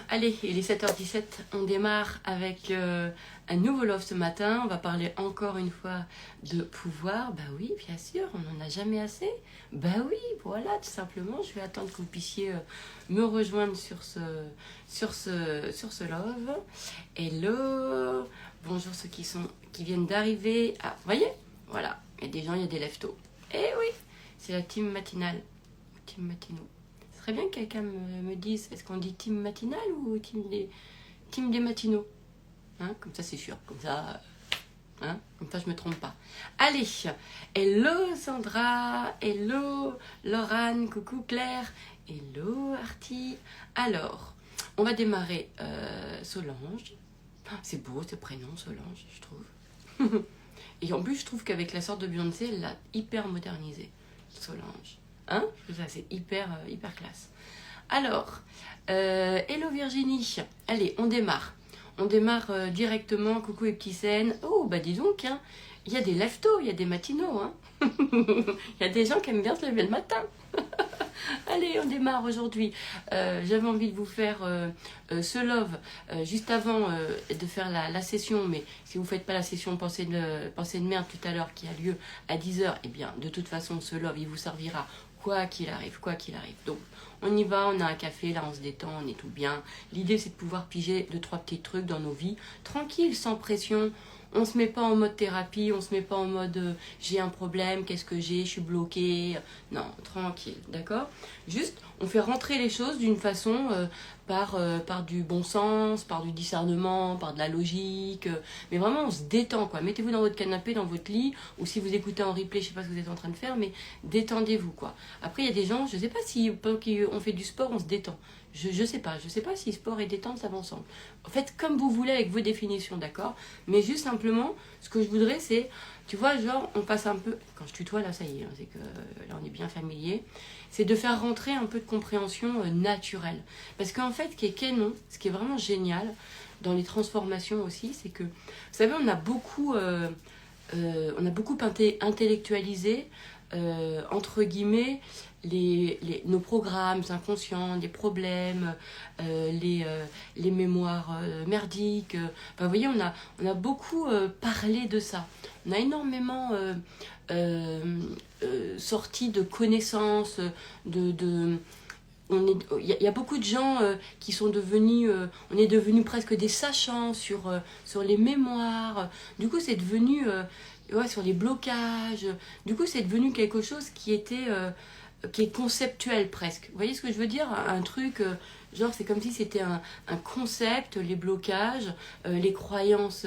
allez, il est 7h17, on démarre avec un nouveau love ce matin. On va parler encore une fois de pouvoir. Bah oui, bien sûr, on n'en a jamais assez. Bah oui, voilà, tout simplement. Je vais attendre que vous puissiez me rejoindre sur ce love. Hello, bonjour ceux qui viennent d'arriver. Ah, vous voyez, voilà, il y a des gens, il y a des lève-tôt. Eh oui, c'est la team matinale, team matinaux. Ce serait bien que quelqu'un me dise, est-ce qu'on dit team matinale ou team des matinaux, hein, comme ça c'est sûr, comme ça je me trompe pas. Allez, hello Sandra, hello Laurane, coucou Claire, hello Artie. Alors, on va démarrer Solange. C'est beau ce prénom Solange, je trouve. Et en plus, je trouve qu'avec la sorte de Beyoncé, elle l'a hyper modernisé, Solange. Hein? Je trouve ça, c'est hyper classe. Alors, hello Virginie. Allez, on démarre. On démarre directement. Coucou les petits scènes. Oh, bah dis donc, hein, il y a des lève-tôt, il y a des matinaux. Hein. Il y a des gens qui aiment bien se lever le matin. Allez, on démarre aujourd'hui. J'avais envie de vous faire ce love juste avant de faire la session. Mais si vous ne faites pas la session pensée de merde tout à l'heure qui a lieu à 10h, eh bien, de toute façon, ce love, il vous servira quoi qu'il arrive, quoi qu'il arrive. Donc, on y va, on a un café, là, on se détend, on est tout bien. L'idée, c'est de pouvoir piger 2-3 petits trucs dans nos vies, tranquille, sans pression. On se met pas en mode thérapie, on se met pas en mode j'ai un problème, qu'est-ce que j'ai, je suis bloquée. Non, tranquille, d'accord? Juste, on fait rentrer les choses d'une façon par du bon sens, par du discernement, par de la logique. Mais vraiment, on se détend, quoi. Mettez-vous dans votre canapé, dans votre lit, ou si vous écoutez en replay, je sais pas ce que vous êtes en train de faire, mais détendez-vous, quoi. Après, il y a des gens, je sais pas si pendant qu'on fait du sport, on se détend. Je sais pas si sport et détente ça va ensemble. Faites comme vous voulez avec vos définitions, d'accord? Mais juste simplement, ce que je voudrais c'est, tu vois, genre, on passe un peu, quand je tutoie là, ça y est, hein, c'est que là on est bien familier, c'est de faire rentrer un peu de compréhension naturelle. Parce qu'en fait, ce qui est canon, ce qui est vraiment génial dans les transformations aussi, c'est que, vous savez, on a beaucoup intellectualisé, entre guillemets, nos programmes inconscients, les problèmes, les mémoires merdiques. Enfin, vous voyez, on a beaucoup parlé de ça. On a énormément sorti de connaissances, il y a beaucoup de gens qui sont devenus, on est devenus presque des sachants sur les mémoires. Du coup, c'est devenu, sur les blocages. Du coup, c'est devenu quelque chose qui est conceptuel presque. Vous voyez ce que je veux dire? Un truc, genre c'est comme si c'était un concept, les blocages, les croyances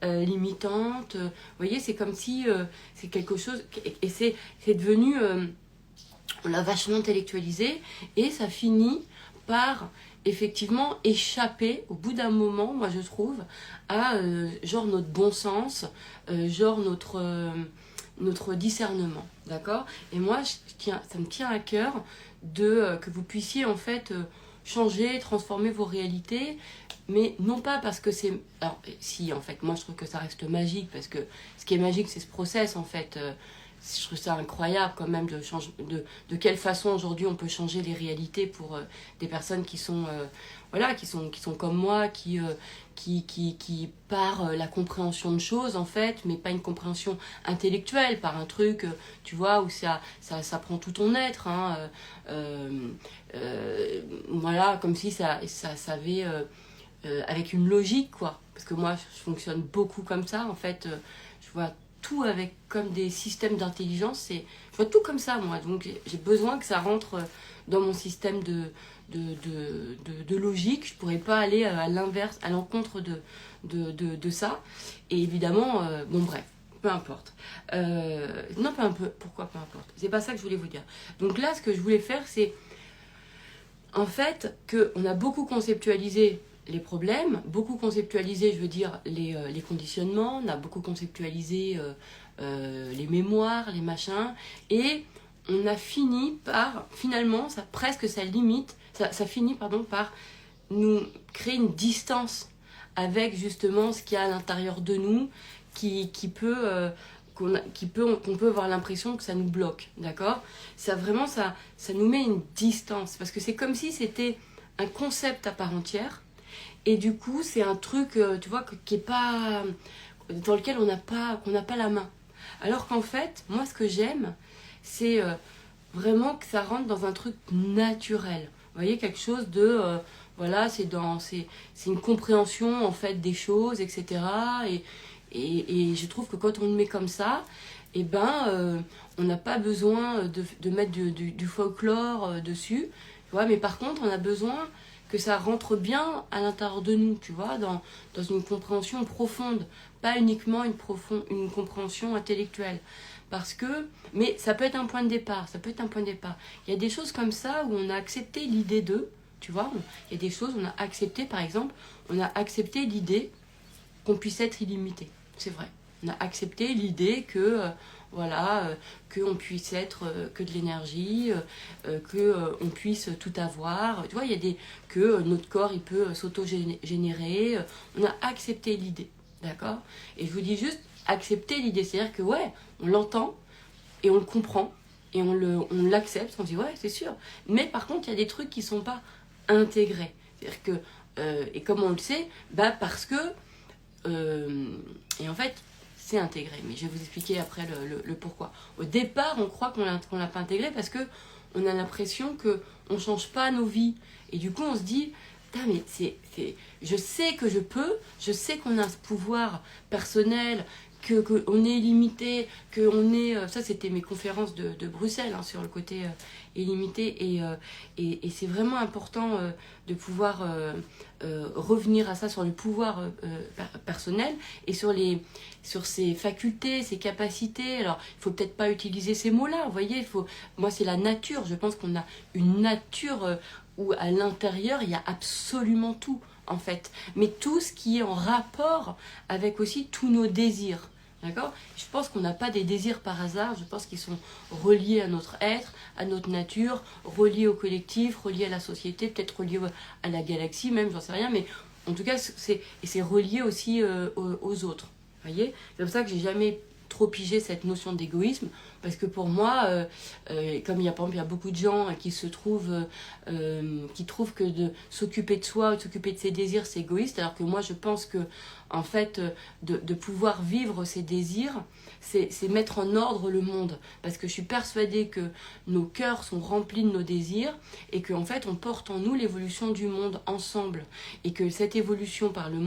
limitantes. Vous voyez, c'est comme si c'est quelque chose, et c'est devenu, on l'a vachement intellectualisé, et ça finit par effectivement échapper au bout d'un moment, moi je trouve, à genre notre bon sens, genre notre discernement, d'accord? Et moi, ça me tient à cœur que vous puissiez en fait changer, transformer vos réalités, mais non pas parce que c'est... Alors, si, en fait, moi je trouve que ça reste magique, parce que ce qui est magique, c'est ce process, en fait. Je trouve ça incroyable quand même de quelle façon aujourd'hui on peut changer les réalités pour des personnes qui sont qui sont comme moi, qui par la compréhension de choses en fait, mais pas une compréhension intellectuelle, par un truc tu vois où ça prend tout ton être, hein, voilà, comme si ça avait avec une logique, quoi, parce que moi je fonctionne beaucoup comme ça en fait. Je vois tout avec comme des systèmes d'intelligence, je vois tout comme ça moi, donc j'ai besoin que ça rentre dans mon système de logique. Je pourrais pas aller à l'inverse, à l'encontre de ça, et évidemment bon bref, peu importe, non peu importe, pourquoi peu importe, c'est pas ça que je voulais vous dire. Donc là ce que je voulais faire, c'est en fait qu'on a beaucoup conceptualisé les problèmes, beaucoup conceptualisé, je veux dire, les conditionnements, on a beaucoup conceptualisé les mémoires, les machins, et on a fini par, finalement, ça finit par nous créer une distance avec justement ce qu'il y a à l'intérieur de nous, qu'on peut avoir l'impression que ça nous bloque, d'accord? Ça nous met une distance, parce que c'est comme si c'était un concept à part entière. Et du coup, c'est un truc, tu vois, qui est pas, dans lequel qu'on n'a pas la main. Alors qu'en fait, moi, ce que j'aime, c'est vraiment que ça rentre dans un truc naturel. Vous voyez, quelque chose de, voilà, c'est une compréhension en fait des choses, etc. Et je trouve que quand on le met comme ça, eh ben, on n'a pas besoin de mettre du folklore dessus, tu vois, mais par contre, on a besoin que ça rentre bien à l'intérieur de nous, tu vois, dans une compréhension profonde, pas uniquement une compréhension intellectuelle. Parce que, mais ça peut être un point de départ, ça peut être un point de départ. Il y a des choses comme ça où on a accepté l'idée d'eux, tu vois, il y a des choses où on a accepté, par exemple, on a accepté l'idée qu'on puisse être illimité, c'est vrai. On a accepté l'idée que, voilà, qu'on puisse être que de l'énergie, qu'on puisse tout avoir. Tu vois, il y a que notre corps, il peut s'auto-générer. On a accepté l'idée, d'accord? Et je vous dis juste, accepter l'idée, c'est-à-dire que, ouais, on l'entend et on le comprend et on l'accepte, on dit, ouais, c'est sûr. Mais par contre, il y a des trucs qui ne sont pas intégrés. C'est-à-dire que, et comme on le sait, bah parce que, et en fait, c'est intégré, mais je vais vous expliquer après le pourquoi. Au départ, on croit qu'on l'a pas intégré parce que on a l'impression qu'on ne change pas nos vies. Et du coup, on se dit, mais je sais que je sais qu'on a ce pouvoir personnel, qu'on est illimité, qu'on est... ça, c'était mes conférences de Bruxelles, hein, sur le côté illimité. Et c'est vraiment important de pouvoir revenir à ça, sur le pouvoir personnel et sur ses facultés, ses capacités. Alors, il faut peut-être pas utiliser ces mots-là, vous voyez. Moi, c'est la nature. Je pense qu'on a une nature où à l'intérieur, il y a absolument tout, en fait. Mais tout ce qui est en rapport avec aussi tous nos désirs. D'accord? Je pense qu'on n'a pas des désirs par hasard, je pense qu'ils sont reliés à notre être, à notre nature, reliés au collectif, reliés à la société, peut-être reliés à la galaxie même, j'en sais rien, mais en tout cas, c'est relié aussi aux autres. Vous voyez? C'est pour ça que j'ai jamais trop pigé cette notion d'égoïsme, parce que pour moi, comme par exemple, il y a beaucoup de gens qui qui trouvent que de s'occuper de soi ou de s'occuper de ses désirs, c'est égoïste, alors que moi, je pense que, en fait, de pouvoir vivre ses désirs, c'est mettre en ordre le monde, parce que je suis persuadée que nos cœurs sont remplis de nos désirs, et qu'en fait, on porte en nous l'évolution du monde ensemble, et que cette évolution par du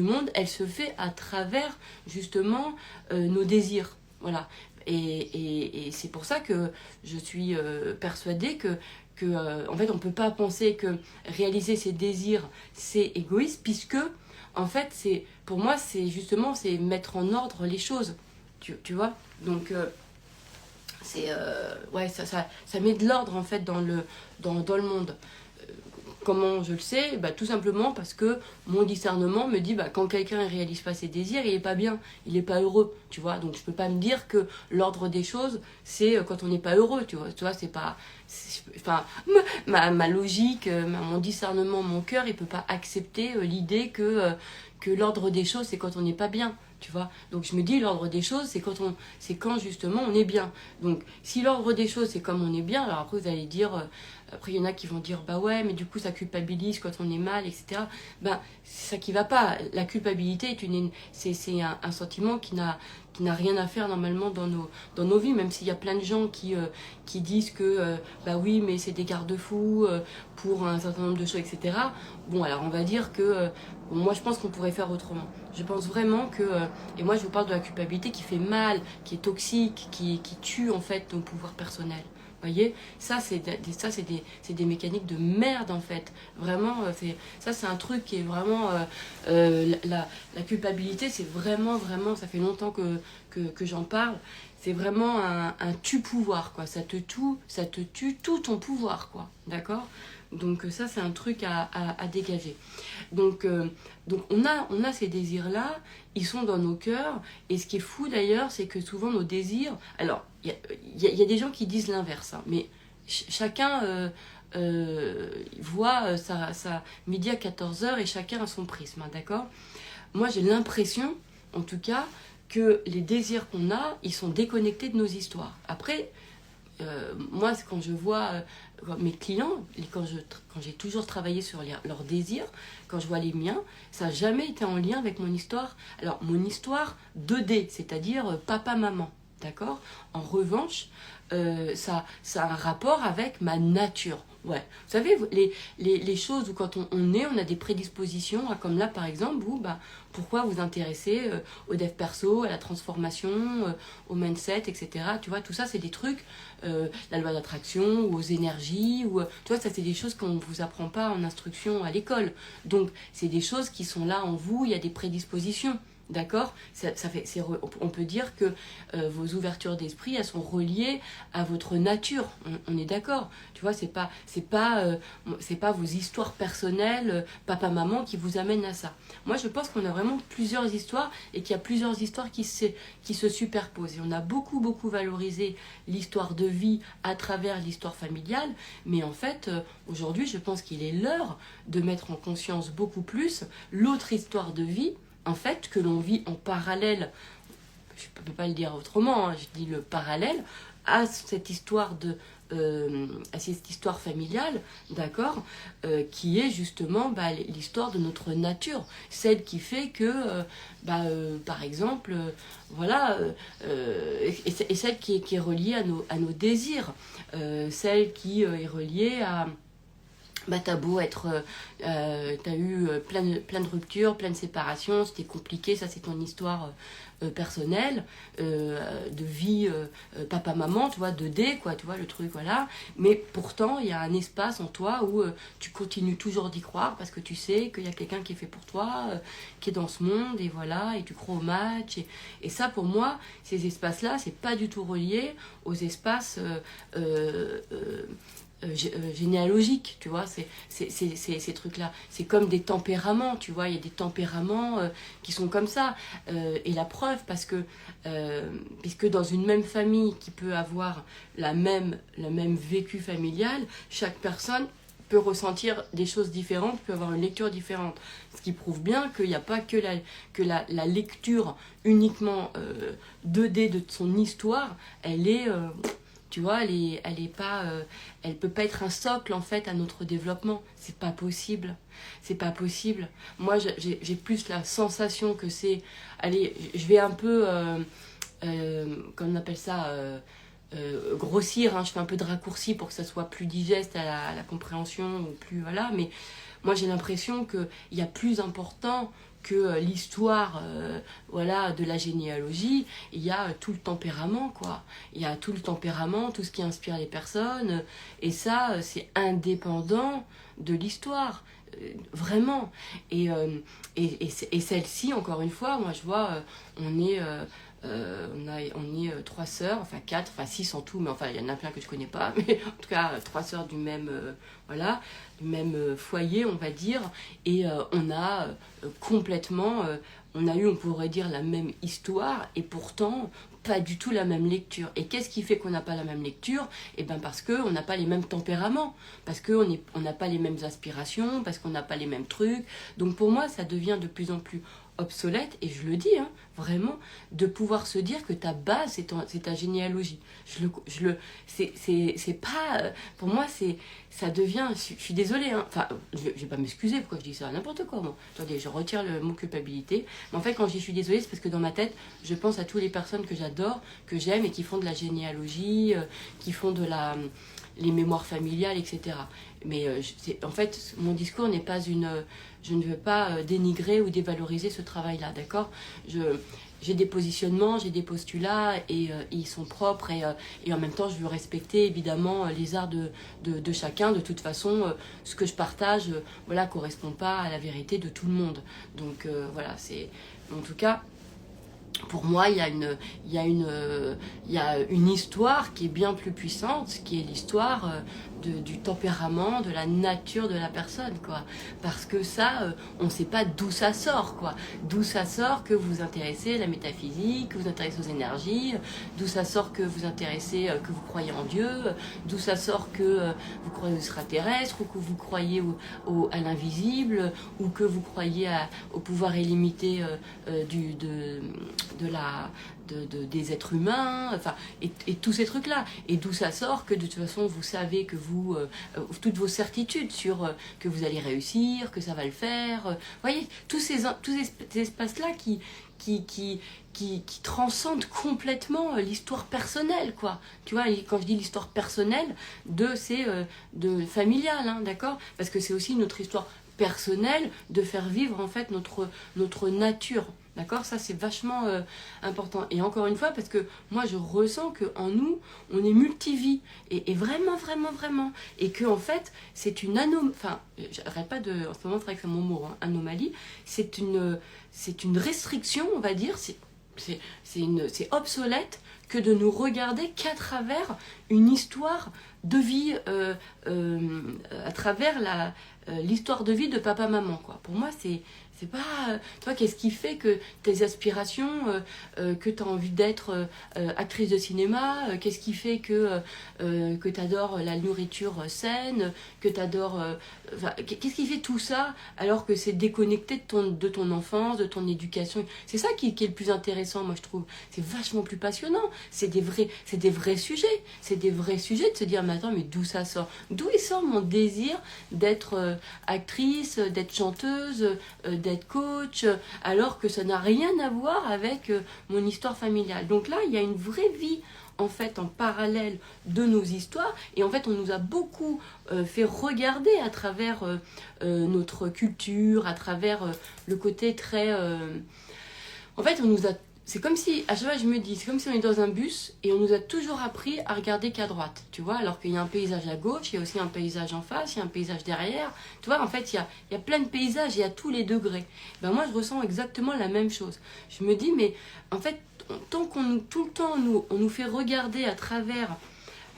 monde, elle se fait à travers, justement, nos désirs. Voilà. Et c'est pour ça que je suis persuadée que en fait, on ne peut pas penser que réaliser ses désirs, c'est égoïste, puisque, en fait, pour moi, c'est justement mettre en ordre les choses. Tu vois? Donc, ouais, ça met de l'ordre, en fait, dans le monde. Comment je le sais? Bah, tout simplement parce que mon discernement me dit, bah, quand quelqu'un ne réalise pas ses désirs, il n'est pas bien, il n'est pas heureux, tu vois. Donc je peux pas me dire que l'ordre des choses, c'est quand on n'est pas heureux, tu vois, c'est pas... Enfin, ma logique, mon discernement, mon cœur, il peut pas accepter l'idée que l'ordre des choses, c'est quand on n'est pas bien. Tu vois, donc je me dis l'ordre des choses, c'est quand justement on est bien. Donc si l'ordre des choses c'est comme on est bien, alors après vous allez dire, après il y en a qui vont dire bah ouais mais du coup ça culpabilise quand on est mal, etc. Ben c'est ça qui va pas. La culpabilité c'est un sentiment qui n'a rien à faire normalement dans nos vies, même s'il y a plein de gens qui disent que bah oui mais c'est des garde-fous pour un certain nombre de choses, etc. Bon alors on va dire que moi je pense qu'on pourrait faire autrement. Je pense vraiment que, et moi je vous parle de la culpabilité qui fait mal, qui est toxique, qui tue en fait nos pouvoirs personnels. Vous voyez, ça c'est des mécaniques de merde en fait. Vraiment, c'est un truc qui est vraiment... la culpabilité, c'est vraiment, ça fait longtemps que j'en parle. C'est vraiment un tue-pouvoir, quoi. Ça te tue tout ton pouvoir, quoi. D'accord? Donc ça, c'est un truc à dégager. Donc on a ces désirs-là, ils sont dans nos cœurs. Et ce qui est fou d'ailleurs, c'est que souvent nos désirs... Alors, il y a des gens qui disent l'inverse, hein, mais chacun voit sa midi à 14h et chacun a son prisme, hein, d'accord? Moi, j'ai l'impression, en tout cas, que les désirs qu'on a, ils sont déconnectés de nos histoires. Après... moi, quand je vois mes clients, quand j'ai toujours travaillé sur leurs désirs, quand je vois les miens, ça n'a jamais été en lien avec mon histoire. Alors, mon histoire 2D, c'est-à-dire papa-maman, d'accord? En revanche, ça a un rapport avec ma nature. Ouais. Vous savez, les choses où quand on est, on a des prédispositions, comme là par exemple, vous, bah, pourquoi vous intéressez au dev perso, à la transformation, au mindset, etc. Tu vois, tout ça, c'est des trucs, la loi d'attraction, ou aux énergies, ou, tu vois, ça, c'est des choses qu'on ne vous apprend pas en instruction à l'école. Donc, c'est des choses qui sont là en vous, il y a des prédispositions. D'accord, on peut dire que vos ouvertures d'esprit, elles sont reliées à votre nature. On est d'accord. Tu vois, c'est pas vos histoires personnelles, papa-maman, qui vous amènent à ça. Moi, je pense qu'on a vraiment plusieurs histoires et qu'il y a plusieurs histoires qui se superposent. Et on a beaucoup, beaucoup valorisé l'histoire de vie à travers l'histoire familiale. Mais en fait, aujourd'hui, je pense qu'il est l'heure de mettre en conscience beaucoup plus l'autre histoire de vie, en fait, que l'on vit en parallèle, je ne peux pas le dire autrement, hein, je dis le parallèle, à cette histoire à cette histoire familiale, d'accord, qui est justement l'histoire de notre nature, celle qui fait que, par exemple, voilà, et celle qui est reliée à nos désirs, celle qui est reliée à... Bah, t'as beau être, t'as eu plein de ruptures, plein de séparations, c'était compliqué, ça c'est ton histoire personnelle, de vie papa-maman, tu vois, 2D, quoi, tu vois, le truc, voilà. Mais pourtant, il y a un espace en toi où tu continues toujours d'y croire parce que tu sais qu'il y a quelqu'un qui est fait pour toi, qui est dans ce monde, et voilà, et tu crois au match. Et ça, pour moi, ces espaces-là, c'est pas du tout relié aux espaces... généalogique, tu vois, ces trucs-là. C'est comme des tempéraments, tu vois, il y a des tempéraments qui sont comme ça. Et la preuve, parce que puisque dans une même famille qui peut avoir le même vécu familial, chaque personne peut ressentir des choses différentes, peut avoir une lecture différente. Ce qui prouve bien qu'il n'y a pas que la lecture uniquement 2D de son histoire, elle est... tu vois, elle peut pas être un socle en fait à notre développement. C'est pas possible. C'est pas possible. Moi, j'ai plus la sensation que c'est. Allez, je vais un peu, comment on appelle ça, grossir. Hein, je fais un peu de raccourci pour que ça soit plus digeste à la compréhension ou plus voilà. Mais moi, j'ai l'impression que il y a plus important que l'histoire voilà, de la généalogie, il y a tout le tempérament, quoi. Il y a tout le tempérament, tout ce qui inspire les personnes, et ça, c'est indépendant de l'histoire, vraiment. Et celle-ci, encore une fois, moi je vois, on est... on est trois sœurs, enfin quatre, enfin six en tout, mais enfin il y en a plein que je connais pas, mais en tout cas trois sœurs du même, voilà, du même foyer, on va dire, et on a complètement, on a eu, on pourrait dire, la même histoire, et pourtant pas du tout la même lecture. Et qu'est-ce qui fait qu'on n'a pas la même lecture? Eh bien parce qu'on n'a pas les mêmes tempéraments, parce qu'on n'a pas les mêmes aspirations, parce qu'on n'a pas les mêmes trucs. Donc pour moi, ça devient de plus en plus obsolète, et je le dis, hein, vraiment, de pouvoir se dire que ta base, c'est ta généalogie. C'est pas... pour moi, ça devient... Je suis désolée, hein, enfin, je vais pas m'excuser, pourquoi je dis ça, n'importe quoi, moi. Attendez, je retire le mot culpabilité. Mais en fait, quand je dis je suis désolée, c'est parce que dans ma tête, je pense à toutes les personnes que j'adore, que j'aime, et qui font de la généalogie, qui font les mémoires familiales, etc. Mais en fait, mon discours n'est pas une... je ne veux pas dénigrer ou dévaloriser ce travail-là, d'accord? J'ai des positionnements, j'ai des postulats, et ils sont propres, et en même temps, je veux respecter, évidemment, les arts de chacun. De toute façon, ce que je partage, voilà, correspond pas à la vérité de tout le monde. Donc, voilà, c'est... En tout cas... Pour moi, il y a une histoire qui est bien plus puissante, qui est l'histoire du tempérament, de la nature de la personne, quoi. Parce que ça, on ne sait pas d'où ça sort, quoi. D'où ça sort que vous vous intéressez à la métaphysique, que vous vous intéressez aux énergies, d'où ça sort que vous intéressez, que vous croyez en Dieu, d'où ça sort que vous croyez aux extraterrestres, ou que vous croyez à l'invisible, ou que vous croyez au pouvoir illimité des êtres humains, enfin, et tous ces trucs-là. Et d'où ça sort que de toute façon, vous savez que toutes vos certitudes sur que vous allez réussir, que ça va le faire. Vous voyez, tous ces espaces-là qui transcendent complètement l'histoire personnelle, quoi. Tu vois, et quand je dis l'histoire personnelle, c'est de familiale, hein, d'accord? Parce que c'est aussi notre histoire personnelle de faire vivre en fait notre nature. D'accord? Ça, c'est vachement important. Et encore une fois, parce que moi, je ressens qu'en nous, on est multivie. Et vraiment, vraiment, vraiment. Et que en fait, c'est une anomalie. Enfin, j'arrête pas de. En ce moment, c'est vrai que c'est mon mot, hein, anomalie. C'est une restriction, on va dire. C'est obsolète que de nous regarder qu'à travers une histoire de vie, à travers l'histoire de vie de papa-maman, quoi. Pour moi, c'est pas... Toi, qu'est-ce qui fait que tes aspirations, que tu as envie d'être actrice de cinéma, qu'est-ce qui fait que tu adores la nourriture saine, que tu adores... qu'est-ce qui fait tout ça alors que c'est déconnecté de ton enfance, de ton éducation? C'est ça qui est le plus intéressant, moi, je trouve. C'est vachement plus passionnant. C'est des vrais sujets. C'est des vrais sujets de se dire, mais attends, mais d'où ça sort? D'où il sort mon désir d'être actrice, d'être chanteuse, d'être coach, alors que ça n'a rien à voir avec mon histoire familiale. Donc là, il y a une vraie vie en fait en parallèle de nos histoires, et en fait on nous a beaucoup fait regarder à travers notre culture, à travers le côté très... En fait, c'est comme si, à chaque fois je me dis, c'est comme si on est dans un bus et on nous a toujours appris à regarder qu'à droite, tu vois, alors qu'il y a un paysage à gauche, il y a aussi un paysage en face, il y a un paysage derrière, tu vois, en fait il y a plein de paysages et à tous les degrés. Ben moi je ressens exactement la même chose. Je me dis, mais en fait, tout le temps on nous fait regarder à travers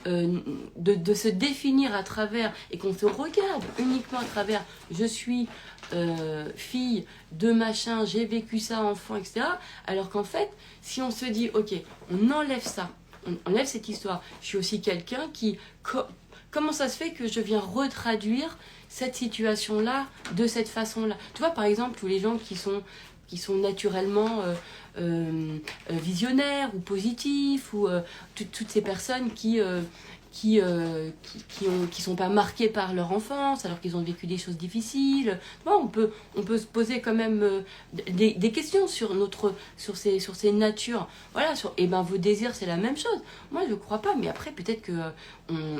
de se définir à travers, et qu'on se regarde uniquement à travers je suis fille de machin, j'ai vécu ça enfant, etc. Alors qu'en fait, si on se dit ok, on enlève ça, on enlève cette histoire, je suis aussi quelqu'un qui... Comment ça se fait que je viens retraduire cette situation-là de cette façon-là? Tu vois, par exemple, tous les gens qui sont naturellement visionnaires ou positifs, ou toutes ces personnes qui sont pas marquées par leur enfance alors qu'ils ont vécu des choses difficiles. Bon, on peut se poser quand même des questions sur ces natures. Voilà, et ben vos désirs, c'est la même chose. Moi je crois pas, mais après peut-être que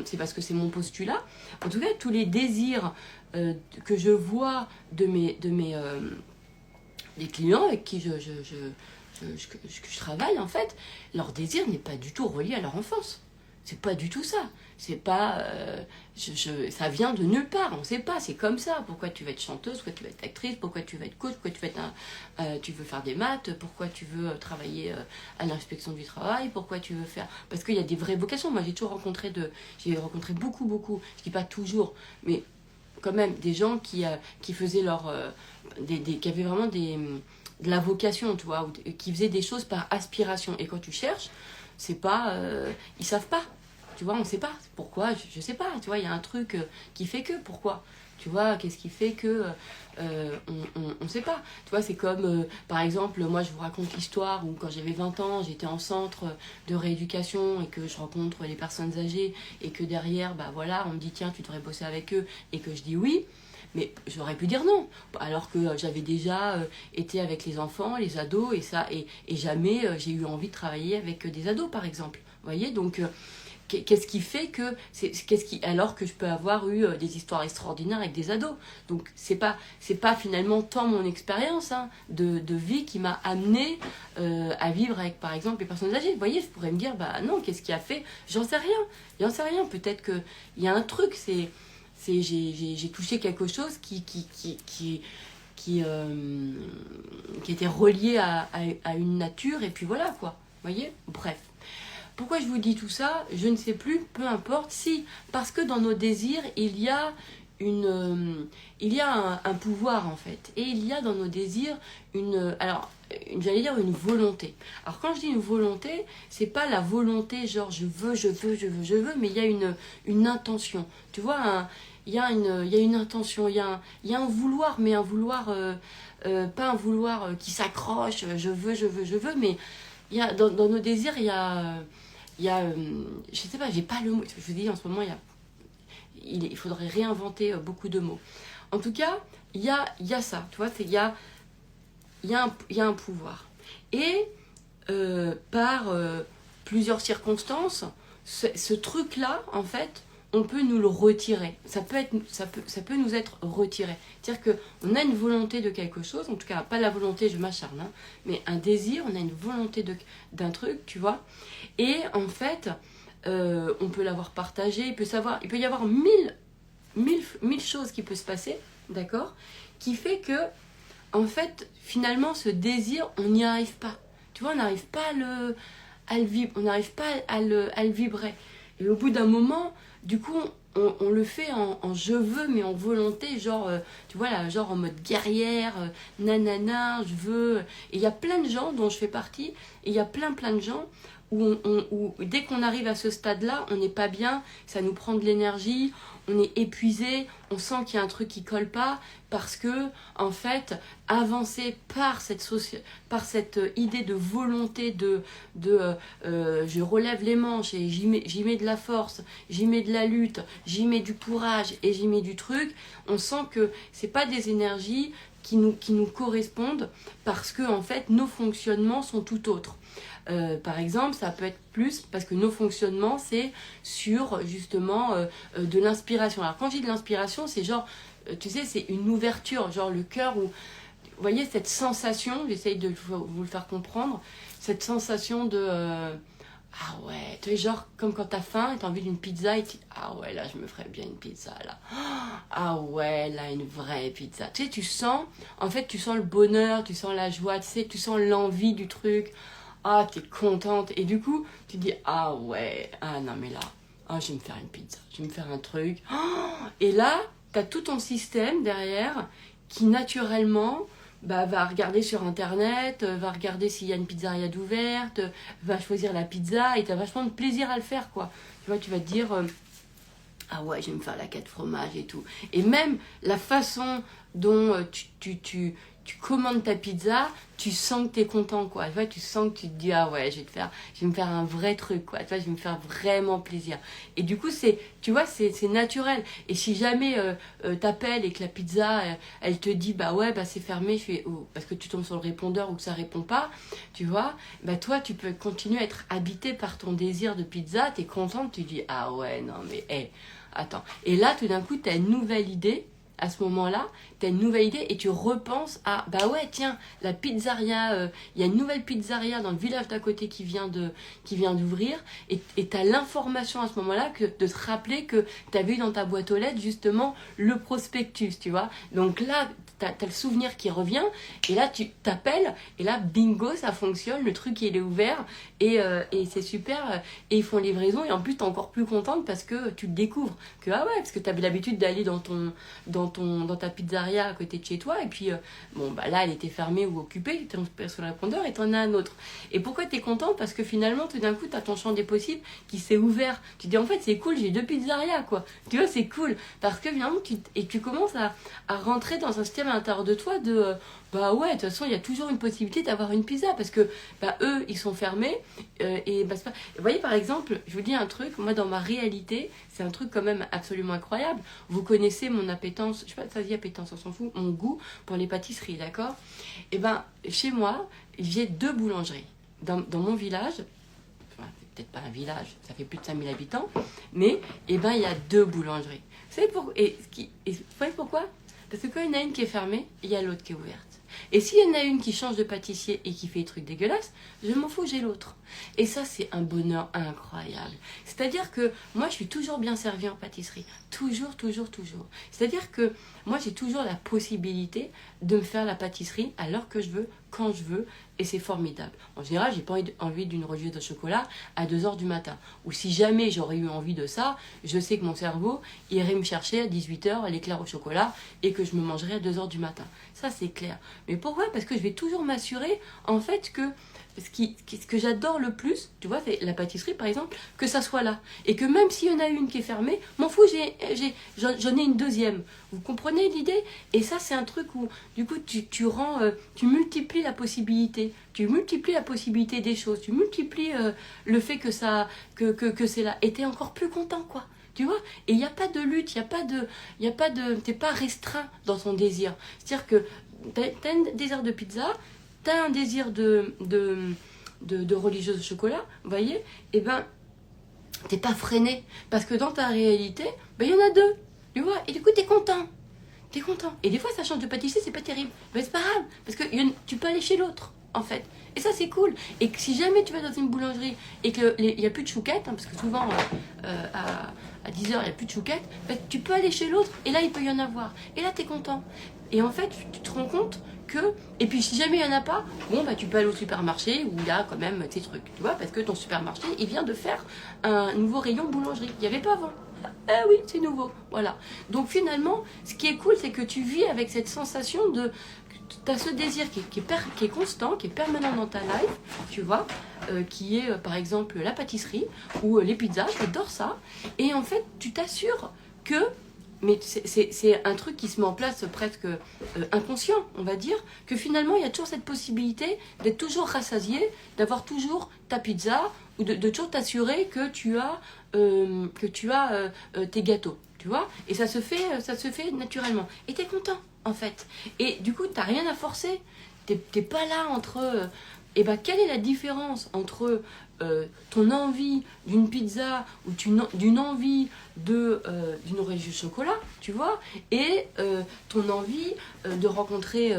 c'est parce que c'est mon postulat. En tout cas, tous les désirs que je vois des clients avec qui je travaille, en fait, leur désir n'est pas du tout relié à leur enfance. C'est pas du tout ça. C'est pas... ça vient de nulle part, on sait pas, c'est comme ça. Pourquoi tu veux être chanteuse, pourquoi tu veux être actrice, pourquoi tu veux être coach, pourquoi tu veux faire des maths, pourquoi tu veux travailler à l'inspection du travail, pourquoi tu veux faire... Parce qu'il y a des vraies vocations. Moi, j'ai rencontré beaucoup, je dis pas toujours, mais quand même, des gens qui faisaient qui avaient vraiment de la vocation, tu vois, qui faisaient des choses par aspiration. Et quand tu cherches, c'est pas... ils savent pas. Tu vois, on sait pas. Pourquoi? Je sais pas. Tu vois, il y a un truc qui fait que... Pourquoi? Tu vois, qu'est-ce qui fait que... on sait pas. Tu vois, c'est comme... par exemple, moi, je vous raconte l'histoire où quand j'avais 20 ans, j'étais en centre de rééducation et que je rencontre les personnes âgées et que derrière, bah voilà, on me dit, tiens, tu devrais bosser avec eux, et que je dis oui. Mais j'aurais pu dire non, alors que j'avais déjà été avec les enfants, les ados, et jamais j'ai eu envie de travailler avec des ados, par exemple. Vous voyez, donc qu'est-ce qui fait que... alors que je peux avoir eu des histoires extraordinaires avec des ados. Donc c'est pas finalement tant mon expérience de vie qui m'a amené à vivre avec, par exemple, les personnes âgées. Vous voyez, je pourrais me dire, bah non, qu'est-ce qui a fait? J'en sais rien. Peut-être qu'il y a un truc, j'ai touché quelque chose qui était relié à une nature, et puis voilà, quoi. Vous voyez? Bref. Pourquoi je vous dis tout ça? Je ne sais plus, peu importe. Si, parce que dans nos désirs, il y a un pouvoir, en fait. Et il y a dans nos désirs j'allais dire une volonté. Alors quand je dis une volonté, c'est pas la volonté genre je veux, mais il y a une intention. Tu vois, il y a une intention, il y a un vouloir, mais un vouloir, pas un vouloir qui s'accroche, je veux, mais dans nos désirs, je sais pas, j'ai pas le mot. Je vous dis, en ce moment, il faudrait réinventer beaucoup de mots. En tout cas, il y a ça, tu vois, il y a un pouvoir. Et par plusieurs circonstances, ce truc-là, en fait, on peut nous le retirer. Ça peut nous être retiré. C'est-à-dire qu'on a une volonté de quelque chose, en tout cas, pas la volonté, je m'acharne, hein, mais un désir, on a une volonté d'un truc, tu vois. Et en fait, on peut l'avoir partagé, il peut y avoir mille choses qui peuvent se passer, d'accord, qui fait que, en fait, finalement, ce désir, on n'y arrive pas. Tu vois, on n'arrive pas à le vibrer, on n'arrive pas à le vibrer. Et au bout d'un moment, du coup, on le fait en je veux, mais en volonté, genre, tu vois, là, genre en mode guerrière, nanana, je veux. Et il y a plein de gens dont je fais partie, et il y a plein de gens où dès qu'on arrive à ce stade-là, on n'est pas bien, ça nous prend de l'énergie, on est épuisé, on sent qu'il y a un truc qui colle pas, parce que, en fait, avancer par cette idée de volonté je relève les manches et j'y mets de la force, j'y mets de la lutte, j'y mets du courage et j'y mets du truc, on sent que c'est pas des énergies qui nous correspondent, parce que, en fait, nos fonctionnements sont tout autres. Par exemple, ça peut être plus parce que nos fonctionnements, c'est sur justement de l'inspiration. Alors quand je dis de l'inspiration, c'est genre, tu sais, c'est une ouverture, genre le cœur où, vous voyez, cette sensation, j'essaye de vous le faire comprendre, cette sensation de, ah ouais, tu sais, genre comme quand t'as faim et t'as envie d'une pizza et tu dis, ah ouais, là je me ferais bien une pizza là. Ah ouais, là une vraie pizza. Tu sais, en fait, tu sens le bonheur, tu sens la joie, tu sais, tu sens l'envie du truc. Ah, t'es contente. Et du coup, tu dis, ah ouais, ah non mais là, ah, je vais me faire une pizza, je vais me faire un truc. Et là, t'as tout ton système derrière qui naturellement va regarder sur internet, va regarder s'il y a une pizzeria d'ouverte, va choisir la pizza et t'as vachement de plaisir à le faire, quoi. Tu vois, tu vas te dire, ah ouais, je vais me faire la 4 fromages et tout. Et même la façon dont tu commandes ta pizza, tu sens que tu es content, quoi. Tu vois, tu sens que tu te dis, ah ouais, je vais me faire un vrai truc, quoi. Tu vois, je vais me faire vraiment plaisir. Et du coup, tu vois, c'est naturel. Et si jamais t'appelles et que la pizza, elle te dit, bah ouais, bah c'est fermé, parce que tu tombes sur le répondeur ou que ça répond pas, tu vois, bah toi, tu peux continuer à être habité par ton désir de pizza, t'es contente, tu dis, ah ouais, non, mais, hé, attends. Et là, tout d'un coup, t'as une nouvelle idée. À ce moment-là, tu as une nouvelle idée et tu repenses à, bah ouais, tiens, la pizzeria, il y a une nouvelle pizzeria dans le village d'à côté qui vient d'ouvrir, et tu as l'information à ce moment-là de te rappeler que tu as vu dans ta boîte aux lettres justement le prospectus, tu vois. Donc là, tu as le souvenir qui revient, et là, tu t'appelles, et là, bingo, ça fonctionne, le truc, il est ouvert, et c'est super, et ils font livraison, et en plus, tu es encore plus contente parce que tu te découvres que, ah ouais, parce que tu avais l'habitude d'aller dans ta pizzeria à côté de chez toi, et puis bon bah là elle était fermée ou occupée, tu es sur le répondeur et tu en as un autre. Et pourquoi tu es content? Parce que finalement tout d'un coup tu as ton champ des possibles qui s'est ouvert. Tu te dis en fait c'est cool, j'ai 2 pizzerias, quoi. Tu vois, c'est cool parce que finalement tu commences à rentrer dans un système à l'intérieur de toi de bah ouais, de toute façon il y a toujours une possibilité d'avoir une pizza, parce que bah eux ils sont fermés, et bah c'est pas... Vous voyez, par exemple, je vous dis un truc, moi dans ma réalité c'est un truc quand même absolument incroyable. Vous connaissez mon appétence, je sais pas, ça dit appétence, on s'en fout, mon goût pour les pâtisseries, d'accord? Et ben chez moi j'ai 2 boulangeries dans mon village. Enfin, peut-être pas un village, ça fait plus de 5000 habitants, mais et ben il y a 2 boulangeries. Vous savez vous savez pourquoi? Parce que quand il y en a une qui est fermée, il y a l'autre qui est ouverte. Et s'il y en a une qui change de pâtissier et qui fait des trucs dégueulasses, je m'en fous, j'ai l'autre. Et ça, c'est un bonheur incroyable. C'est-à-dire que moi, je suis toujours bien servie en pâtisserie. Toujours, toujours, toujours. C'est-à-dire que moi, j'ai toujours la possibilité de me faire la pâtisserie à l'heure que je veux, quand je veux, et c'est formidable. En général, j'ai pas envie d'une rosée de chocolat à 2h du matin. Ou si jamais j'aurais eu envie de ça, je sais que mon cerveau irait me chercher à 18h l'éclair au chocolat et que je me mangerais à 2h du matin. Ça, c'est clair. Mais pourquoi? Parce que je vais toujours m'assurer, en fait, que ce que j'adore le plus, tu vois, c'est la pâtisserie par exemple, que ça soit là. Et que même s'il y en a une qui est fermée, m'en fous, j'en ai une deuxième. Vous comprenez l'idée? Et ça, c'est un truc où, du coup, tu multiplies la possibilité. Tu multiplies la possibilité des choses. Tu multiplies le fait que c'est là. Et t'es encore plus content, quoi. Tu vois? Et il n'y a pas de lutte, t'es pas restreint dans ton désir. C'est-à-dire que t'as un désir de pizza, t'as un désir de religieuse au chocolat, vous voyez? Et ben, t'es pas freiné. Parce que dans ta réalité, ben, il y en a deux. Tu vois? Et du coup, t'es content. T'es content. Et des fois, ça change de pâtisserie, c'est pas terrible. Mais c'est pas grave. Parce que tu peux aller chez l'autre, en fait. Et ça, c'est cool. Et que si jamais tu vas dans une boulangerie et qu'il n'y a plus de chouquettes, hein, parce que souvent, à 10h, il n'y a plus de chouquettes, ben, tu peux aller chez l'autre et là, il peut y en avoir. Et là, t'es content. Et en fait, tu te rends compte que... Et puis, si jamais il n'y en a pas, bon, bah, tu peux aller au supermarché où il y a quand même tes trucs. Tu vois, parce que ton supermarché, il vient de faire un nouveau rayon boulangerie. Il n'y avait pas avant. Ah oui, c'est nouveau. Voilà. Donc, finalement, ce qui est cool, c'est que tu vis avec cette sensation de... Tu as ce désir qui est constant, qui est permanent dans ta life, tu vois, qui est par exemple la pâtisserie ou les pizzas, j'adore ça. Et en fait, tu t'assures que, mais c'est un truc qui se met en place presque inconscient, on va dire, que finalement, il y a toujours cette possibilité d'être toujours rassasié, d'avoir toujours ta pizza ou de toujours t'assurer que tu as tes gâteaux, tu vois. Et ça se fait naturellement. Et t'es content. En fait. Et du coup, t'as rien à forcer. T'es pas là entre... et ben, quelle est la différence entre ton envie d'une pizza ou d'une envie d'une religieuse chocolat, tu vois, et ton envie de rencontrer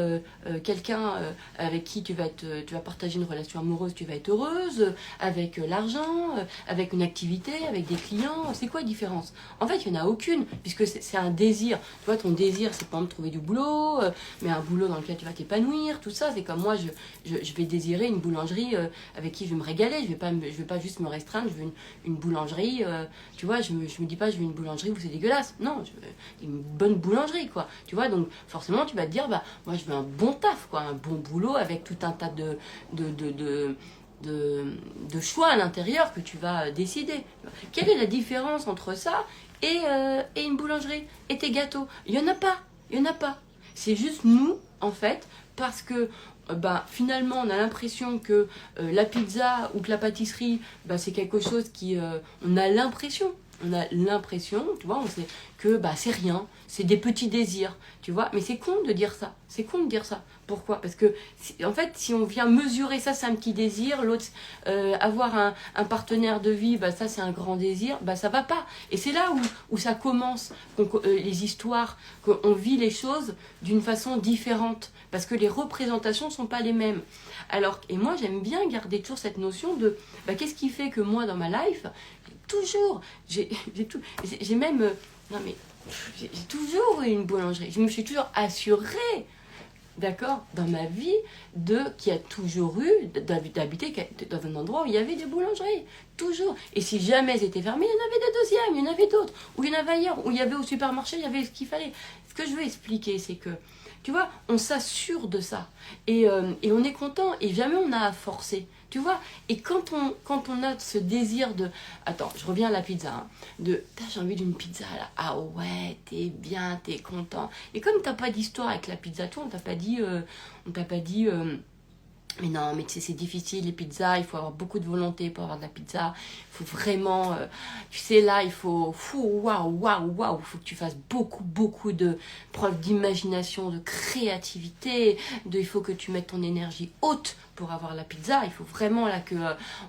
quelqu'un avec qui tu vas partager une relation amoureuse, tu vas être heureuse, avec l'argent, avec une activité, avec des clients. C'est quoi la différence? En fait, il n'y en a aucune, puisque c'est un désir. Tu vois, ton désir, c'est pas de trouver du boulot, mais un boulot dans lequel tu vas t'épanouir, tout ça. C'est comme moi, je vais désirer une boulangerie avec qui je vais me régaler. Je vais pas juste me restreindre, je veux une boulangerie, tu vois, je me dis pas je veux une boulangerie où c'est dégueulasse. Non, je veux une bonne boulangerie, quoi. Tu vois, donc forcément tu vas te dire, bah moi je veux un bon taf, quoi, un bon boulot avec tout un tas de choix à l'intérieur que tu vas décider. Quelle est la différence entre ça et une boulangerie et tes gâteaux? Il y en a pas, il y en a pas. C'est juste nous, en fait, parce que bah, finalement, on a l'impression que la pizza ou que la pâtisserie, bah, c'est quelque chose qui... on a l'impression, tu vois, on sait que bah, c'est rien, c'est des petits désirs, tu vois. Mais c'est con de dire ça, c'est con de dire ça. Pourquoi? Parce que, en fait, si on vient mesurer ça, c'est un petit désir, l'autre, avoir un partenaire de vie, bah, ça, c'est un grand désir, bah, ça va pas. Et c'est là où ça commence, les histoires, qu'on vit les choses d'une façon différente, parce que les représentations sont pas les mêmes. Alors, et moi, j'aime bien garder toujours cette notion de, bah, qu'est-ce qui fait que moi, dans ma life, j'ai même, non mais, j'ai toujours eu une boulangerie, je me suis toujours assurée, d'accord, dans ma vie, qu'il y a toujours eu, d'habiter dans un endroit où il y avait des boulangeries. Toujours. Et si jamais elles étaient fermées, il y en avait des deuxièmes, il y en avait d'autres. Ou il y en avait ailleurs, où il y avait au supermarché, il y avait ce qu'il fallait. Ce que je veux expliquer, c'est que, tu vois, on s'assure de ça. Et on est content, et jamais on a à forcer. Tu vois, et quand on a ce désir de... Attends, je reviens à la pizza. Hein, j'ai envie d'une pizza, là. Ah ouais, t'es bien, t'es content. Et comme t'as pas d'histoire avec la pizza, toi, on t'a pas dit... mais non, mais tu sais, c'est difficile, les pizzas, il faut avoir beaucoup de volonté pour avoir de la pizza. Il faut vraiment, tu sais, là, il faut, waouh, il faut que tu fasses beaucoup de preuves d'imagination, de créativité, il faut que tu mettes ton énergie haute pour avoir la pizza. Il faut vraiment là que,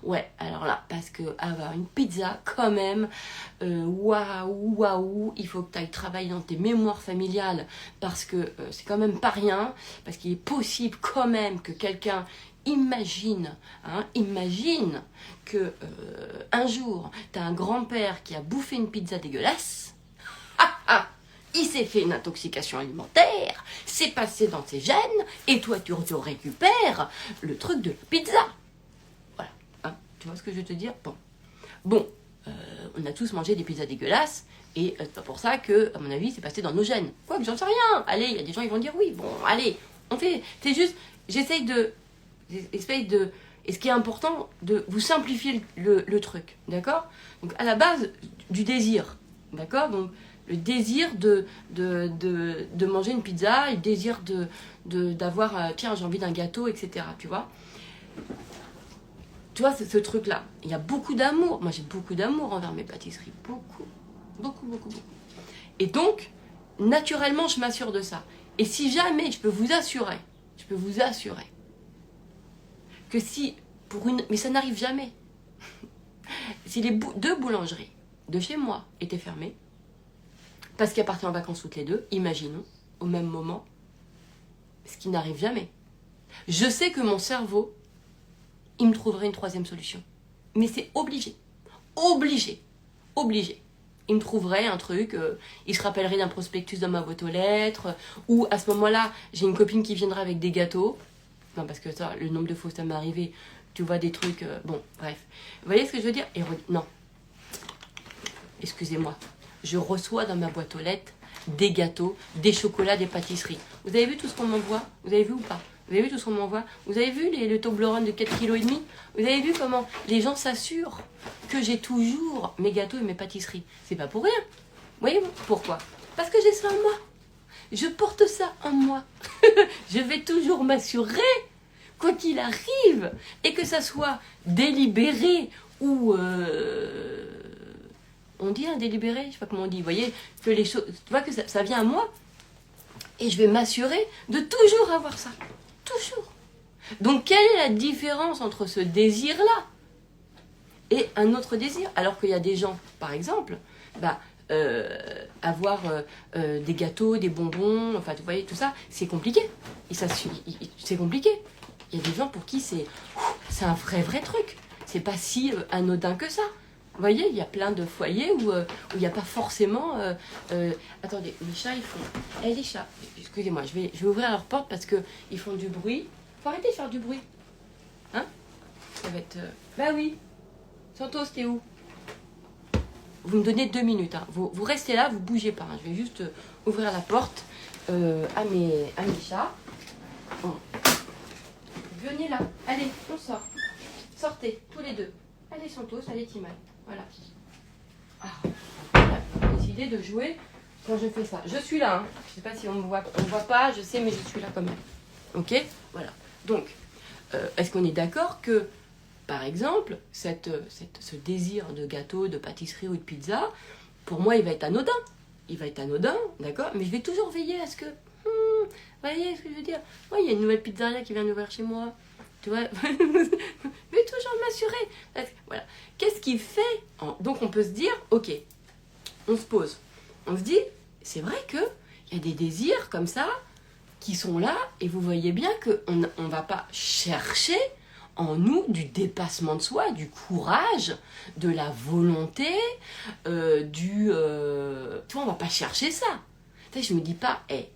ouais, alors là, parce que avoir une pizza, quand même, waouh, il faut que tu ailles travailler dans tes mémoires familiales, parce que c'est quand même pas rien, parce qu'il est possible quand même que quelqu'un imagine que un jour, tu as un grand-père qui a bouffé une pizza dégueulasse, il s'est fait une intoxication alimentaire, c'est passé dans ses gènes, et toi tu récupères le truc de pizza. Voilà, hein, tu vois ce que je veux te dire? Bon, on a tous mangé des pizzas dégueulasses, et c'est pas pour ça que, à mon avis, c'est passé dans nos gènes. Quoi que j'en sais rien. Allez, il y a des gens qui vont dire oui, bon, allez, on fait, c'est juste, j'essaye de Et ce qui est important, de vous simplifier le truc, d'accord? Donc à la base du désir, d'accord? Donc le désir de manger une pizza, le désir d'avoir, tiens, j'ai envie d'un gâteau, etc. Tu vois? Tu vois, c'est ce truc-là. Il y a beaucoup d'amour. Moi, j'ai beaucoup d'amour envers mes pâtisseries. Beaucoup. Beaucoup, beaucoup, beaucoup. Et donc, naturellement, je m'assure de ça. Et si jamais, je peux vous assurer que si, mais ça n'arrive jamais, si les deux boulangeries de chez moi étaient fermées, parce qu'elles partaient en vacances toutes les deux, imaginons, au même moment, ce qui n'arrive jamais. Je sais que mon cerveau, il me trouverait une troisième solution. Mais c'est obligé. Obligé. Obligé. Il me trouverait un truc, il se rappellerait d'un prospectus dans ma boîte aux lettres, ou à ce moment-là, j'ai une copine qui viendra avec des gâteaux. Non, parce que ça, le nombre de fois ça m'est arrivé, tu vois des trucs, bon, bref. Vous voyez ce que je veux dire? Non. Excusez-moi. Je reçois dans ma boîte aux lettres des gâteaux, des chocolats, des pâtisseries. Vous avez vu tout ce qu'on m'envoie? Vous avez vu ou pas? Vous avez vu tout ce qu'on m'envoie? Vous avez vu le Toblerone de 4,5 kg? Vous avez vu comment les gens s'assurent que j'ai toujours mes gâteaux et mes pâtisseries? C'est pas pour rien. Voyez-vous pourquoi? Parce que j'ai ça en moi. Je porte ça en moi. Je vais toujours m'assurer, quoi qu'il arrive, et que ça soit délibéré ou... on dit un délibéré, je sais pas comment on dit. Vous voyez, que les choses... Tu vois que ça vient à moi, et je vais m'assurer de toujours avoir ça. Toujours. Donc, quelle est la différence entre ce désir-là et un autre désir? Alors qu'il y a des gens, par exemple, avoir des gâteaux, des bonbons, enfin, vous voyez, tout ça, c'est compliqué. Et c'est compliqué. Il y a des gens pour qui c'est un vrai truc. C'est pas si anodin que ça. Vous voyez, il y a plein de foyers où il n'y a pas forcément... attendez, les chats, ils font... les chats, excusez-moi, je vais ouvrir leur porte parce qu'ils font du bruit. Faut arrêter de faire du bruit. Hein? Ça va être... Bah oui. Santos, t'es où? Vous me donnez 2 minutes. Hein. Vous restez là, vous bougez pas. Hein. Je vais juste ouvrir la porte à mes chats. Bon. Venez là. Allez, on sort. Sortez, tous les deux. Allez, Santos, allez, Timon. Voilà. Ah, voilà. J'ai décidé de jouer quand je fais ça. Je suis là. Hein. Je sais pas si on me voit pas, je sais, mais je suis là quand même. Ok? Voilà. Donc, est-ce qu'on est d'accord que, par exemple, ce désir de gâteau, de pâtisserie ou de pizza, pour moi, il va être anodin. Il va être anodin, d'accord? Mais je vais toujours veiller à ce que... vous voyez ce que je veux dire? Moi, il y a une nouvelle pizzeria qui vient d'ouvrir chez moi. Tu vois? Je vais toujours m'assurer. Voilà. Qu'est-ce qui fait... Donc, on peut se dire, ok, on se pose. On se dit, c'est vrai qu'il y a des désirs comme ça qui sont là, et vous voyez bien qu'on ne va pas chercher en nous du dépassement de soi, du courage, de la volonté, tu vois, on va pas chercher ça. Tu sais, je me dis pas, et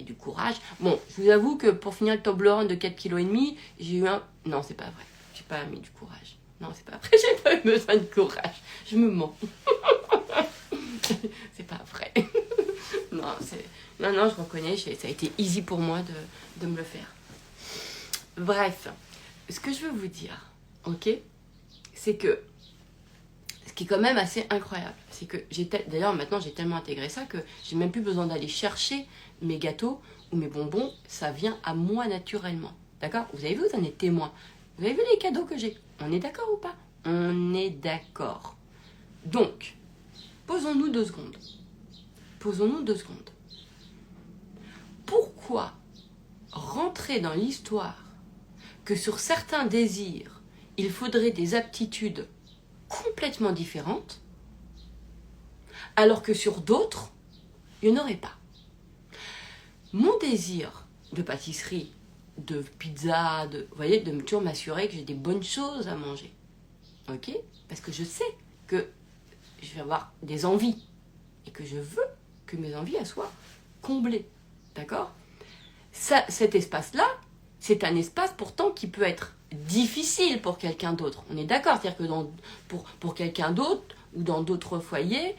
du courage. Bon, je vous avoue que pour finir le Toblerone de 4,5 kg, j'ai eu un... Non, c'est pas vrai. J'ai pas mis du courage. Non, c'est pas vrai. J'ai pas eu besoin de courage. Je me mens. C'est pas vrai. Non, je reconnais, ça a été easy pour moi de me le faire. Bref, ce que je veux vous dire, ok, c'est que ce qui est quand même assez incroyable, c'est que d'ailleurs maintenant j'ai tellement intégré ça que j'ai même plus besoin d'aller chercher mes gâteaux ou mes bonbons, ça vient à moi naturellement. D'accord? Vous avez vu, vous en êtes témoin. Vous avez vu les cadeaux que j'ai? On est d'accord ou pas? On est d'accord. Donc, posons-nous 2 secondes. Posons-nous 2 secondes. Pourquoi rentrer dans l'histoire que sur certains désirs, il faudrait des aptitudes complètement différentes, alors que sur d'autres, il n'y en aurait pas? Mon désir de pâtisserie, de pizza, vous voyez, de toujours m'assurer que j'ai des bonnes choses à manger. Ok? Parce que je sais que je vais avoir des envies et que je veux que mes envies elles soient comblées. D'accord? Cet espace-là, c'est un espace pourtant qui peut être difficile pour quelqu'un d'autre. On est d'accord? C'est-à-dire que pour quelqu'un d'autre ou dans d'autres foyers,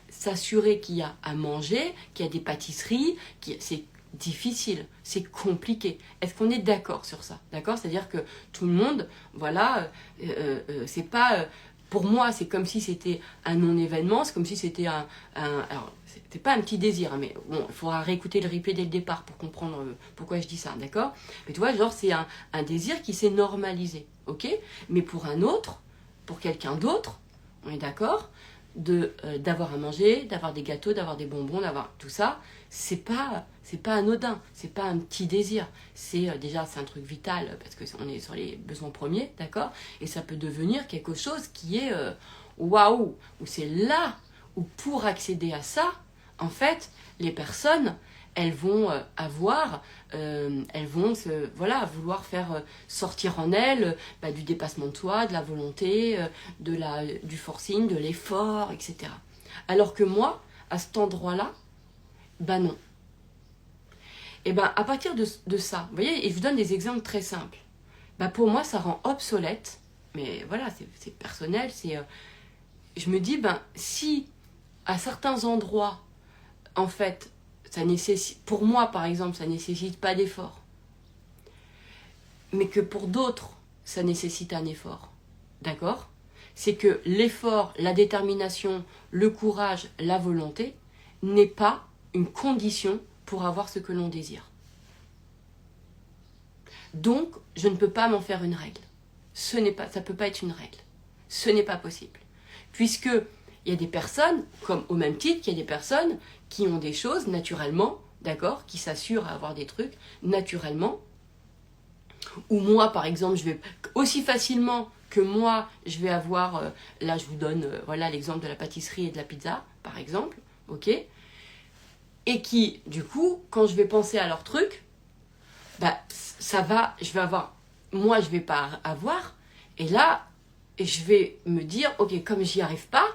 s'assurer qu'il y a à manger, qu'il y a des pâtisseries, c'est difficile, c'est compliqué. Est-ce qu'on est d'accord sur ça? D'accord? C'est-à-dire que tout le monde, voilà, c'est pas... pour moi, c'est comme si c'était un non-événement, c'est comme si c'était alors, c'était pas un petit désir, hein, mais bon, il faudra réécouter le replay dès le départ pour comprendre pourquoi je dis ça, d'accord? Mais tu vois, genre, c'est un désir qui s'est normalisé, ok? Mais pour un autre, pour quelqu'un d'autre, on est d'accord, d'avoir à manger, d'avoir des gâteaux, d'avoir des bonbons, d'avoir tout ça, c'est pas anodin, c'est pas un petit désir, c'est déjà c'est un truc vital parce que on est sur les besoins premiers, d'accord, et ça peut devenir quelque chose qui est waouh, où c'est là où pour accéder à ça, en fait, les personnes elles vont elles vont vouloir faire sortir en elles du dépassement de soi, de la volonté, du forcing, de l'effort, etc. Alors que moi, à cet endroit-là, non. Et à partir de ça, vous voyez, et je vous donne des exemples très simples. Pour moi, ça rend obsolète, mais voilà, c'est personnel, je me dis, si à certains endroits, en fait, ça nécessite, pour moi par exemple, ça nécessite pas d'effort, mais que pour d'autres, ça nécessite un effort, d'accord? C'est que l'effort, la détermination, le courage, la volonté n'est pas une condition pour avoir ce que l'on désire. Donc, je ne peux pas m'en faire une règle. Ça ne peut pas être une règle. Ce n'est pas possible. Puisque il y a des personnes, comme au même titre qu'il y a des personnes qui ont des choses naturellement, d'accord, qui s'assurent à avoir des trucs naturellement. Ou moi, par exemple, je vais aussi facilement que moi, je vais avoir, là je vous donne l'exemple de la pâtisserie et de la pizza, par exemple, ok, et qui, du coup, quand je vais penser à leur truc, je vais pas avoir, et là, je vais me dire, ok, comme j'y arrive pas,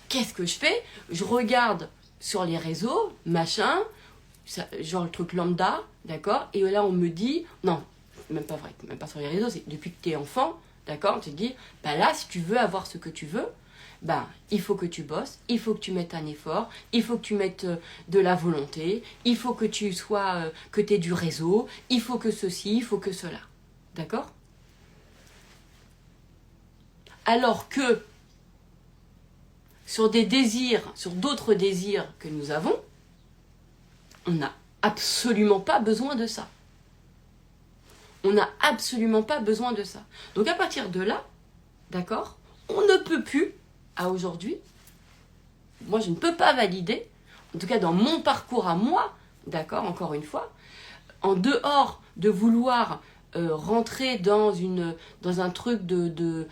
qu'est-ce que je fais? Je regarde sur les réseaux, machin, genre le truc lambda, d'accord? Et là, on me dit, non, même pas vrai, même pas sur les réseaux, c'est depuis que tu es enfant, d'accord? On te dit, là, si tu veux avoir ce que tu veux, il faut que tu bosses, il faut que tu mettes un effort, il faut que tu mettes de la volonté, il faut que tu que tu aies du réseau, il faut que ceci, il faut que cela, d'accord? Alors que sur d'autres désirs que nous avons, on n'a absolument pas besoin de ça. On n'a absolument pas besoin de ça. Donc à partir de là, d'accord, on ne peut plus, à aujourd'hui, moi je ne peux pas valider, en tout cas dans mon parcours à moi, d'accord, encore une fois, en dehors de vouloir rentrer dans un truc de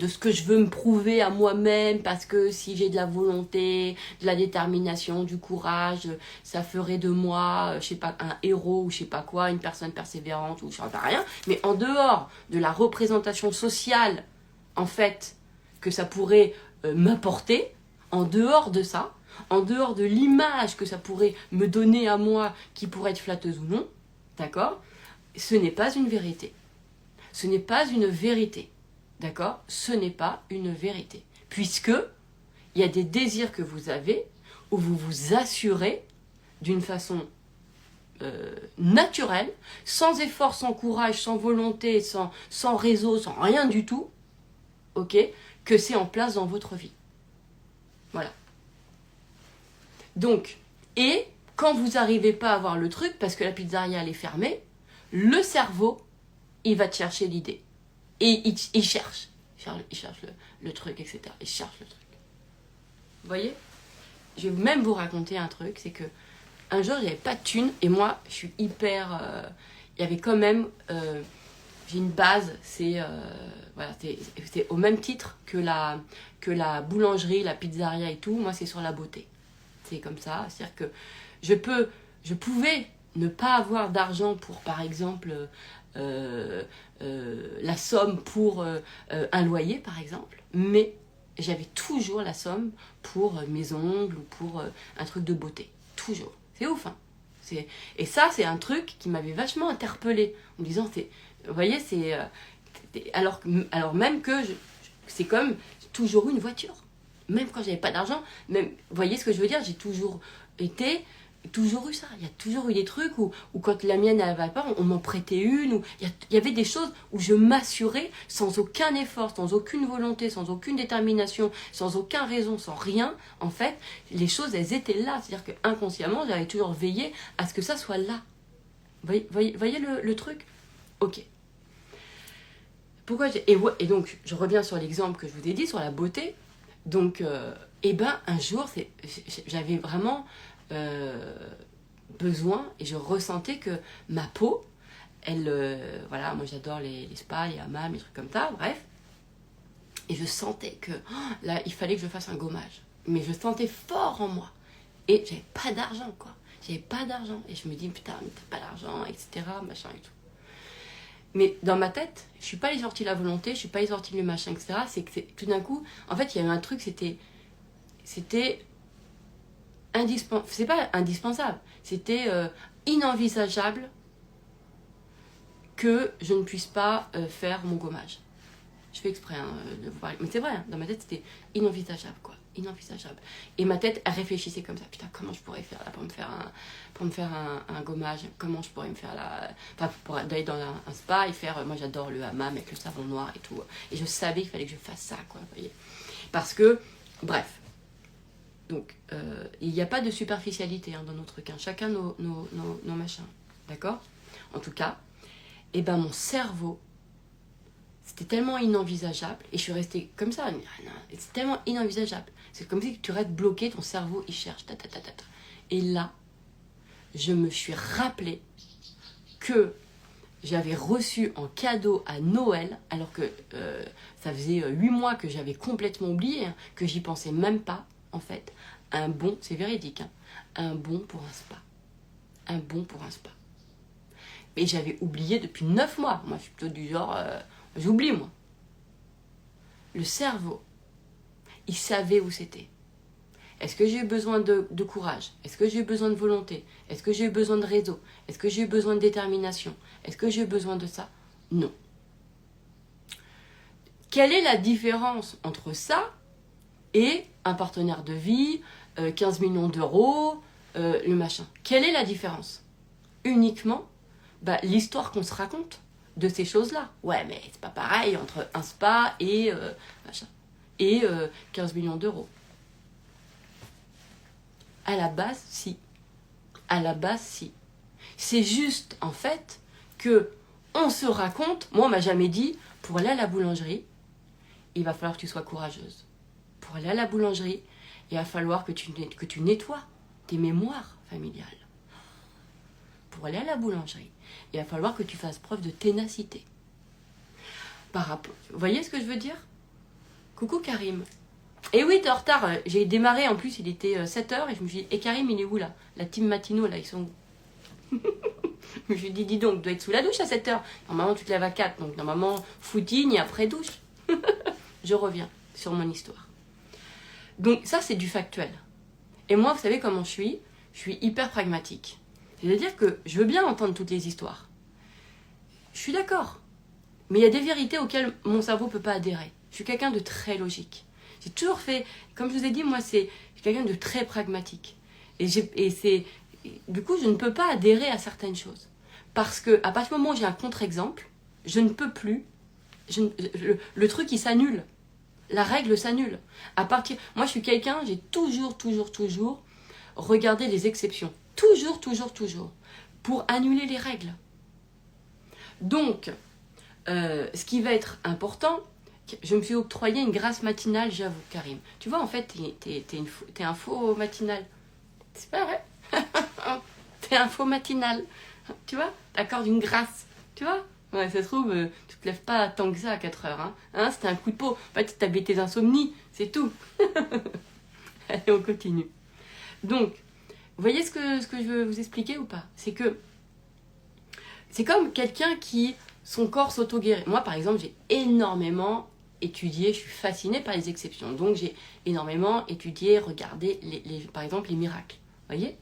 ce que je veux me prouver à moi-même, parce que si j'ai de la volonté, de la détermination, du courage, ça ferait de moi, je sais pas, un héros ou je sais pas quoi, une personne persévérante ou je sais pas rien. Mais en dehors de la représentation sociale, en fait, que ça pourrait m'apporter, en dehors de ça, en dehors de l'image que ça pourrait me donner à moi, qui pourrait être flatteuse ou non, d'accord, ce n'est pas une vérité. Ce n'est pas une vérité. D'accord? Ce n'est pas une vérité. Puisque il y a des désirs que vous avez où vous vous assurez d'une façon naturelle, sans effort, sans courage, sans volonté, sans réseau, sans rien du tout, ok, que c'est en place dans votre vie. Voilà. Donc, et quand vous n'arrivez pas à avoir le truc, parce que la pizzeria elle est fermée, le cerveau, il va te chercher l'idée. Et il cherche le truc, etc. Il cherche le truc. Vous voyez? Je vais même vous raconter un truc, c'est que un jour, j'avais pas de thunes, et moi, je suis hyper... il y avait quand même... j'ai une base, c'est au même titre que la boulangerie, la pizzeria et tout, moi, c'est sur la beauté. C'est comme ça, c'est-à-dire que je pouvais ne pas avoir d'argent pour, par exemple... la somme pour un loyer par exemple, mais j'avais toujours la somme pour mes ongles ou pour un truc de beauté, toujours. C'est ouf, hein. Et ça c'est un truc qui m'avait vachement interpellée en me disant, vous voyez, alors même que c'est comme toujours une voiture, même quand j'avais pas d'argent, même, vous voyez ce que je veux dire, j'ai toujours été toujours eu ça. Il y a toujours eu des trucs où quand la mienne elle va pas, on m'en prêtait une. Il y avait des choses où je m'assurais sans aucun effort, sans aucune volonté, sans aucune détermination, sans aucune raison, sans rien. En fait, les choses elles étaient là. C'est-à-dire que inconsciemment, j'avais toujours veillé à ce que ça soit là. Voyez le truc? Ok. Pourquoi et donc, je reviens sur l'exemple que je vous ai dit, sur la beauté. Donc, un jour, j'avais vraiment besoin et je ressentais que ma peau, elle, voilà, moi j'adore les spas, les hammams, les trucs comme ça, bref. Et je sentais que là, il fallait que je fasse un gommage. Mais je sentais fort en moi. Et j'avais pas d'argent, quoi. J'avais pas d'argent. Et je me dis, putain, mais t'as pas d'argent, etc., machin et tout. Mais dans ma tête, je suis pas allée sortir la volonté, je suis pas allée sortir le machin, etc. C'est que tout d'un coup, en fait, il y avait un truc, c'était indispensable. C'est pas indispensable, c'était inenvisageable que je ne puisse pas faire mon gommage. Je fais exprès de vous parler, mais c'est vrai, hein, dans ma tête, c'était inenvisageable, quoi. Inenvisageable. Et ma tête, elle réfléchissait comme ça. Putain, comment je pourrais faire là pour me faire un gommage? Comment je pourrais me faire là? Enfin, pour aller dans un spa et faire. Moi, j'adore le hammam avec le savon noir et tout. Et je savais qu'il fallait que je fasse ça, quoi. Vous voyez? Parce que, bref. Donc, il n'y a pas de superficialité hein, dans nos trucs. Hein. Chacun nos machins. D'accord? En tout cas, mon cerveau. C'était tellement inenvisageable, et je suis restée comme ça, c'est tellement inenvisageable. C'est comme si tu restes bloqué, ton cerveau il cherche, Et là, je me suis rappelé que j'avais reçu en cadeau à Noël, alors que ça faisait 8 mois que j'avais complètement oublié, hein, que j'y pensais même pas, en fait, un bon, c'est véridique, hein, un bon pour un spa. Un bon pour un spa. Mais j'avais oublié depuis 9 mois. Moi, je suis plutôt du genre... j'oublie, moi. Le cerveau, il savait où c'était. Est-ce que j'ai eu besoin de courage? Est-ce que j'ai eu besoin de volonté? Est-ce que j'ai eu besoin de réseau? Est-ce que j'ai eu besoin de détermination? Est-ce que j'ai eu besoin de ça? Non. Quelle est la différence entre ça et un partenaire de vie, 15 millions d'euros, le machin? Quelle est la différence? Uniquement l'histoire qu'on se raconte de ces choses-là. Ouais, mais c'est pas pareil entre un spa et machin. Et 15 millions d'euros. À la base, si. À la base, si. C'est juste, en fait, que on se raconte... Moi, on m'a jamais dit, pour aller à la boulangerie, il va falloir que tu sois courageuse. Pour aller à la boulangerie, il va falloir que tu nettoies tes mémoires familiales. Pour aller à la boulangerie, il va falloir que tu fasses preuve de ténacité. Par rapport... Vous voyez ce que je veux dire? Coucou Karim. Et oui, t'es en retard. J'ai démarré, en plus, il était 7h, et je me suis dit, et Karim, il est où là? La team Matino, là, ils sont où? Je me suis dit, dis donc, tu dois être sous la douche à 7h. Normalement, tu te lèves à 4, donc normalement, footing et après douche. Je reviens sur mon histoire. Donc ça, c'est du factuel. Et moi, vous savez comment je suis? Je suis hyper pragmatique. C'est-à-dire que je veux bien entendre toutes les histoires. Je suis d'accord. Mais il y a des vérités auxquelles mon cerveau ne peut pas adhérer. Je suis quelqu'un de très logique. J'ai toujours fait... Comme je vous ai dit, moi, je suis quelqu'un de très pragmatique. Du coup, je ne peux pas adhérer à certaines choses. Parce qu'à partir du moment où j'ai un contre-exemple, je ne peux plus... le truc, il s'annule. La règle s'annule. Moi, je suis quelqu'un, j'ai toujours regardé les exceptions. Toujours. Pour annuler les règles. Donc, ce qui va être important, je me suis octroyé une grâce matinale, j'avoue, Karim. Tu vois, en fait, t'es un faux matinal. C'est pas vrai? T'es un faux matinal. Tu vois? T'accordes une grâce. Tu vois? Ouais, ça se trouve, tu te lèves pas tant que ça à 4 heures. Hein, c'était un coup de peau. En fait, t'as tes insomnies, c'est tout. Allez, on continue. Donc, vous voyez ce que je veux vous expliquer ou pas? C'est que c'est comme quelqu'un qui, son corps s'auto-guérit. Moi, par exemple, j'ai énormément étudié, je suis fascinée par les exceptions. Donc, j'ai énormément étudié, regardé, par exemple, les miracles. Vous voyez?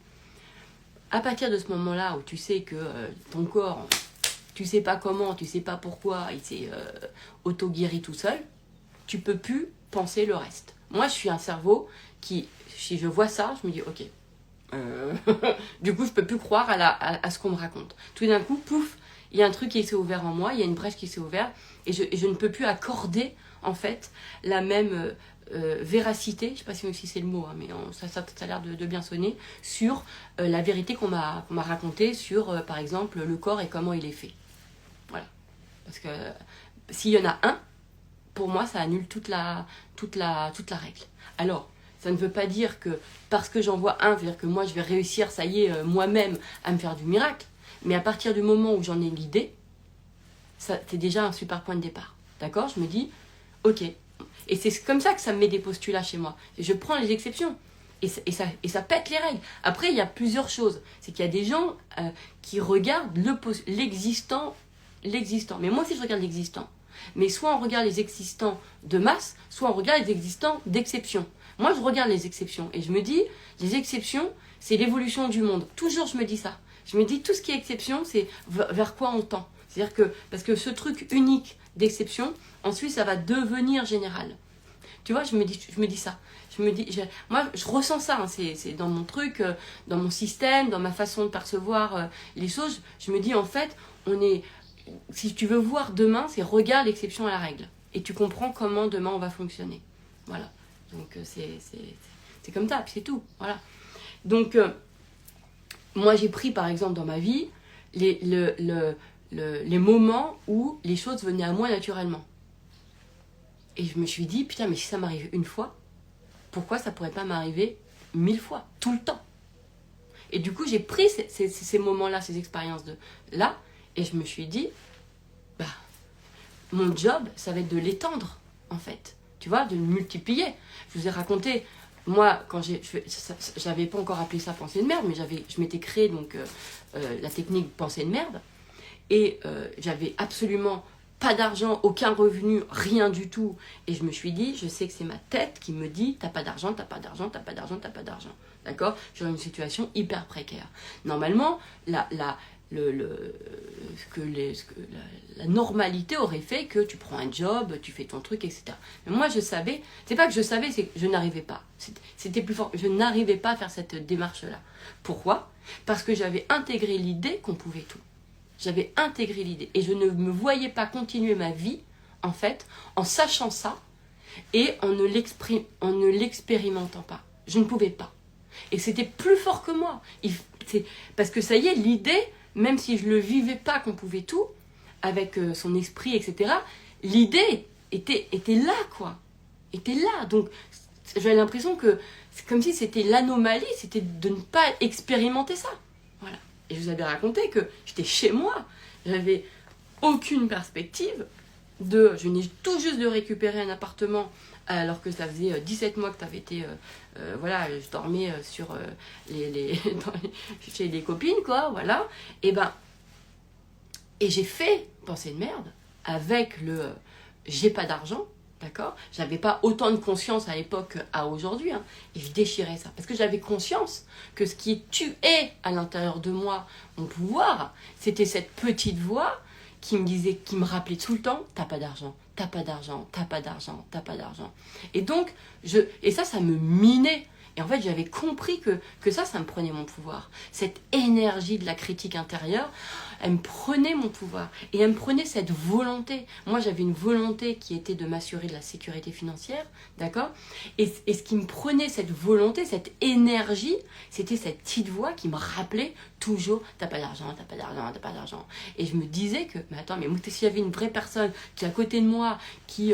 À partir de ce moment-là où tu sais que ton corps, tu sais pas comment, tu sais pas pourquoi, il s'est auto-guéri tout seul, tu peux plus penser le reste. Moi, je suis un cerveau qui, si je vois ça, je me dis, ok, Euh, du coup, je peux plus croire à ce qu'on me raconte. Tout d'un coup, pouf, il y a un truc qui s'est ouvert en moi, il y a une brèche qui s'est ouverte, et je ne peux plus accorder, en fait, la même véracité, je ne sais pas si c'est le mot, hein, mais ça a l'air de bien sonner, sur la vérité qu'on m'a racontée sur, par exemple, le corps et comment il est fait. Voilà. Parce que s'il y en a un, pour moi, ça annule toute la règle. Alors, ça ne veut pas dire que parce que j'en vois un, c'est-à-dire que moi je vais réussir, ça y est, moi-même, à me faire du miracle. Mais à partir du moment où j'en ai l'idée, c'est déjà un super point de départ. D'accord? Je me dis, ok. Et c'est comme ça que ça me met des postulats chez moi. Et je prends les exceptions. Et ça pète les règles. Après, il y a plusieurs choses. C'est qu'il y a des gens qui regardent l'existant. Mais moi aussi, je regarde l'existant. Mais soit on regarde les existants de masse, soit on regarde les existants d'exception. Moi, je regarde les exceptions et je me dis, les exceptions, c'est l'évolution du monde. Toujours, je me dis ça. Je me dis, tout ce qui est exception, c'est vers quoi on tend. C'est-à-dire que, parce que ce truc unique d'exception, ensuite, ça va devenir général. Tu vois, je me dis ça. Moi, je ressens ça. Hein, c'est dans mon truc, dans mon système, dans ma façon de percevoir les choses. Je me dis, en fait, si tu veux voir demain, c'est regarde l'exception à la règle. Et tu comprends comment demain on va fonctionner. Voilà. Donc c'est comme ça, puis c'est tout. Voilà. Donc moi j'ai pris par exemple dans ma vie les moments où les choses venaient à moi naturellement. Et je me suis dit, putain, mais si ça m'arrive une fois, pourquoi ça pourrait pas m'arriver 1000 fois, tout le temps? Et du coup j'ai pris ces moments-là, ces expériences-là, et je me suis dit, bah, mon job, ça va être de l'étendre, en fait. Tu vois, de le multiplier. Je vous ai raconté, moi, quand j'avais pas encore appelé ça pensée de merde, mais je m'étais créé donc la technique pensée de merde, et j'avais absolument pas d'argent, aucun revenu, rien du tout. Et je me suis dit, je sais que c'est ma tête qui me dit, t'as pas d'argent, t'as pas d'argent, t'as pas d'argent, t'as pas d'argent. D'accord? J'ai une situation hyper précaire. Normalement, la normalité aurait fait que tu prends un job, tu fais ton truc, etc. Mais moi, je savais, c'est pas que je savais, c'est que je n'arrivais pas. C'était plus fort. Je n'arrivais pas à faire cette démarche-là. Pourquoi? Parce que j'avais intégré l'idée qu'on pouvait tout. J'avais intégré l'idée. Et je ne me voyais pas continuer ma vie, en fait, en sachant ça et en ne l'expérimentant pas. Je ne pouvais pas. Et c'était plus fort que moi. Parce que ça y est, l'idée, même si je ne le vivais pas qu'on pouvait tout, avec son esprit, etc., l'idée était là, quoi. Était là. Donc, j'avais l'impression que c'est comme si c'était l'anomalie, c'était de ne pas expérimenter ça. Voilà. Et je vous avais raconté que j'étais chez moi, j'avais aucune perspective je venais tout juste de récupérer un appartement alors que ça faisait 17 mois que tu avais été voilà, je dormais chez des copines, quoi, voilà. Et j'ai fait pensée de merde avec j'ai pas d'argent, d'accord? J'avais pas autant de conscience à l'époque à aujourd'hui, hein, et je déchirais ça parce que j'avais conscience que ce qui tuait à l'intérieur de moi mon pouvoir, c'était cette petite voix qui me rappelait tout le temps, t'as pas d'argent, t'as pas d'argent, t'as pas d'argent, t'as pas d'argent. Et donc, ça me minait. Et en fait, j'avais compris que ça me prenait mon pouvoir. Cette énergie de la critique intérieure, elle me prenait mon pouvoir. Et elle me prenait cette volonté. Moi, j'avais une volonté qui était de m'assurer de la sécurité financière, d'accord? Et ce qui me prenait cette volonté, cette énergie, c'était cette petite voix qui me rappelait toujours, t'as pas d'argent, t'as pas d'argent, t'as pas d'argent. Et je me disais que, mais attends, mais moi, s'il y avait une vraie personne qui est à côté de moi, qui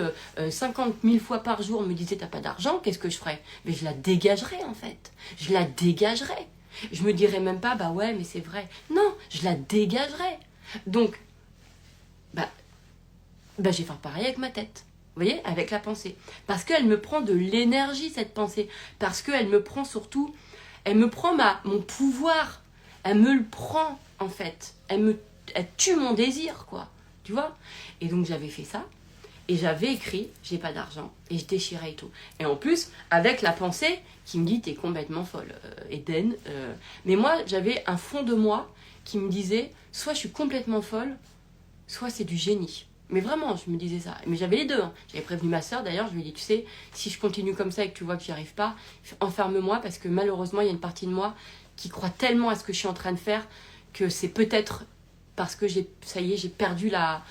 50 000 fois par jour me disait t'as pas d'argent, qu'est-ce que je ferais? Mais je la dégagerais, en fait. Je la dégagerais. Je me dirais même pas, bah ouais, mais c'est vrai. Non, je la dégagerais. Donc, je vais faire pareil avec ma tête. Vous voyez, avec la pensée. Parce qu'elle me prend de l'énergie, cette pensée. Parce qu'elle me prend surtout, elle me prend mon pouvoir. Elle me le prend, en fait. Elle tue mon désir, quoi. Tu vois? Et donc, j'avais fait ça. Et j'avais écrit, j'ai pas d'argent. Et je déchirais et tout. Et en plus, avec la pensée qui me dit, t'es complètement folle, Eden. Mais moi, j'avais un fond de moi qui me disait, soit je suis complètement folle, soit c'est du génie. Mais vraiment, je me disais ça. Mais j'avais les deux. Hein. J'avais prévenu ma soeur, d'ailleurs, je lui ai dit, tu sais, si je continue comme ça et que tu vois que j'y arrive pas, enferme-moi, parce que malheureusement, il y a une partie de moi qui croient tellement à ce que je suis en train de faire que c'est peut-être parce que ça y est, j'ai perdu la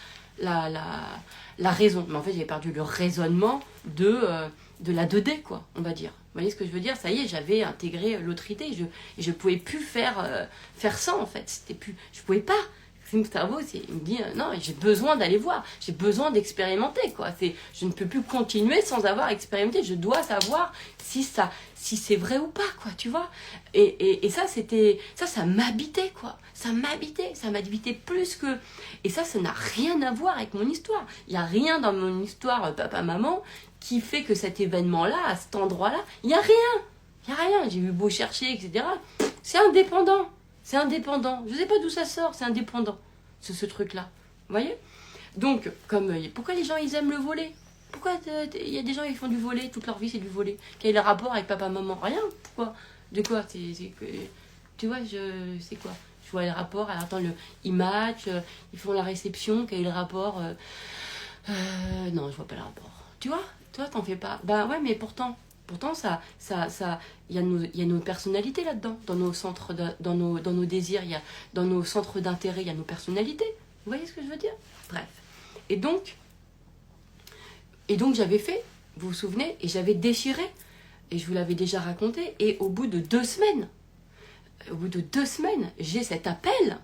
raison. Mais en fait, j'ai perdu le raisonnement de la 2D, quoi, on va dire. Vous voyez ce que je veux dire? Ça y est, j'avais intégré l'autre idée. Et je pouvais plus faire ça, en fait. C'était plus, je pouvais pas. C'est mon cerveau, il me dit, non, j'ai besoin d'aller voir. J'ai besoin d'expérimenter, quoi. Je ne peux plus continuer sans avoir expérimenté. Je dois savoir si c'est vrai ou pas, quoi, tu vois. Et ça m'habitait, quoi. Ça m'habitait plus que... Et ça n'a rien à voir avec mon histoire. Il n'y a rien dans mon histoire, papa-maman, qui fait que cet événement-là, à cet endroit-là, il n'y a rien. J'ai eu beau chercher, etc. C'est indépendant. Je ne sais pas d'où ça sort, c'est indépendant, ce truc-là. Vous voyez? Donc, pourquoi les gens, ils aiment le volet? Pourquoi il y a des gens qui font du volet, toute leur vie, c'est du volet? Quel est le rapport avec papa-maman? Rien. Pourquoi? De quoi? Tu vois, c'est quoi? Je vois le rapport, alors attends, ils matchent, ils font la réception, quel est le rapport? Non, je vois pas le rapport. Tu vois? Toi, t'en fais pas. Ben ouais, mais pourtant, il y a nos personnalités là-dedans, dans nos centres, dans nos désirs, dans nos centres d'intérêt, il y a nos personnalités. Vous voyez ce que je veux dire? Bref. Et donc j'avais fait, vous vous souvenez, et j'avais déchiré, et je vous l'avais déjà raconté, et au bout de 2 semaines, j'ai cet appel.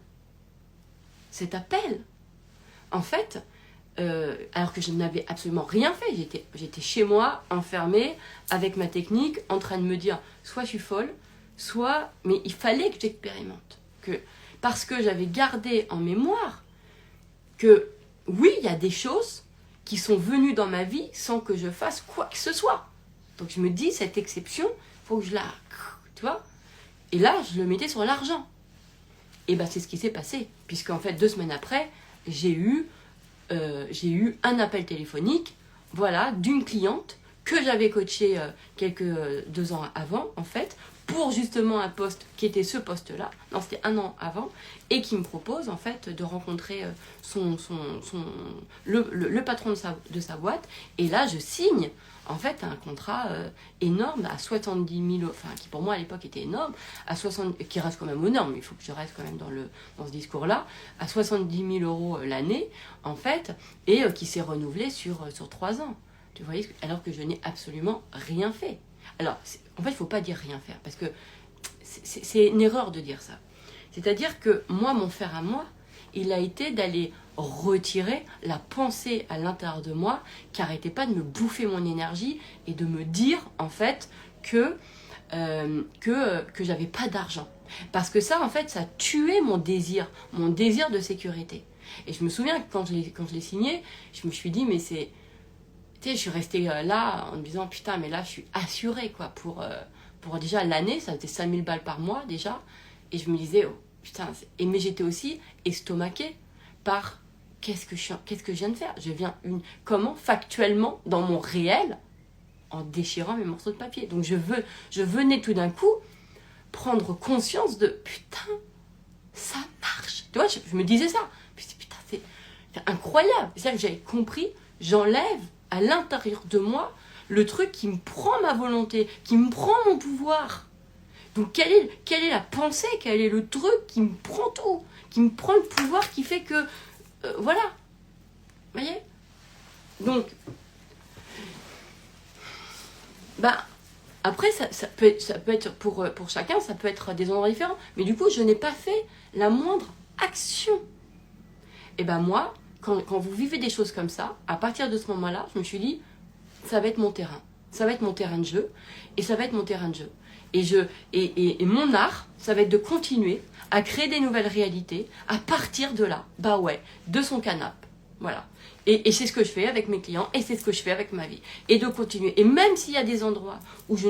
En fait, alors que je n'avais absolument rien fait. J'étais chez moi, enfermée, avec ma technique, en train de me dire, soit je suis folle, soit... Mais il fallait que j'expérimente. Parce que j'avais gardé en mémoire que, oui, il y a des choses qui sont venues dans ma vie sans que je fasse quoi que ce soit. Donc je me dis, cette exception, il faut que je la... Tu vois? Et là, je le mettais sur l'argent. Et bien, c'est ce qui s'est passé. Puisqu'en fait, 2 semaines après, j'ai eu un appel téléphonique, voilà, d'une cliente que j'avais coachée 2 ans avant, en fait, pour justement un poste qui était ce poste-là, non, c'était 1 an avant, et qui me propose, en fait, de rencontrer le patron de sa boîte, et là, je signe, en fait, un contrat énorme à 70 000, enfin, qui pour moi à l'époque était énorme, qui reste quand même énorme, il faut que je reste quand même dans ce discours-là, à 70 000 euros l'année, en fait, et qui s'est renouvelé sur 3 ans. Tu vois, alors que je n'ai absolument rien fait. Alors, en fait, il ne faut pas dire rien faire, parce que c'est une erreur de dire ça. C'est-à-dire que moi, mon fer à moi, il a été d'aller retirer la pensée à l'intérieur de moi qui n'arrêtait pas de me bouffer mon énergie et de me dire, en fait, que j'avais pas d'argent. Parce que ça, en fait, ça tuait mon désir de sécurité. Et je me souviens que quand je l'ai signé, je me suis dit, mais c'est... Tu sais, je suis restée là en me disant, putain, mais là, je suis assurée, quoi, pour déjà l'année, ça faisait 5 000 balles par mois, déjà. Et je me disais, oh, putain, mais j'étais aussi estomaquée par qu'est-ce que je viens de faire? Comment, factuellement, dans mon réel, en déchirant mes morceaux de papier. Donc, je venais tout d'un coup prendre conscience de, putain, ça marche. Tu vois, je me disais ça. Puis, putain, c'est incroyable. C'est ça que j'avais compris, j'enlève à l'intérieur de moi le truc qui me prend ma volonté, qui me prend mon pouvoir. Donc quelle est la pensée, quel est le truc qui me prend tout, qui me prend le pouvoir, qui fait que... voilà. Vous voyez? Donc, après, ça peut être pour chacun, ça peut être des endroits différents. Mais du coup, je n'ai pas fait la moindre action. Et moi, quand vous vivez des choses comme ça, à partir de ce moment-là, je me suis dit, ça va être mon terrain. Ça va être mon terrain de jeu. Et ça va être mon terrain de jeu. Et mon art, ça va être de continuer à créer des nouvelles réalités à partir de là, de son canapé. Voilà. Et c'est ce que je fais avec mes clients, et c'est ce que je fais avec ma vie. Et de continuer. Et même s'il y a des endroits où je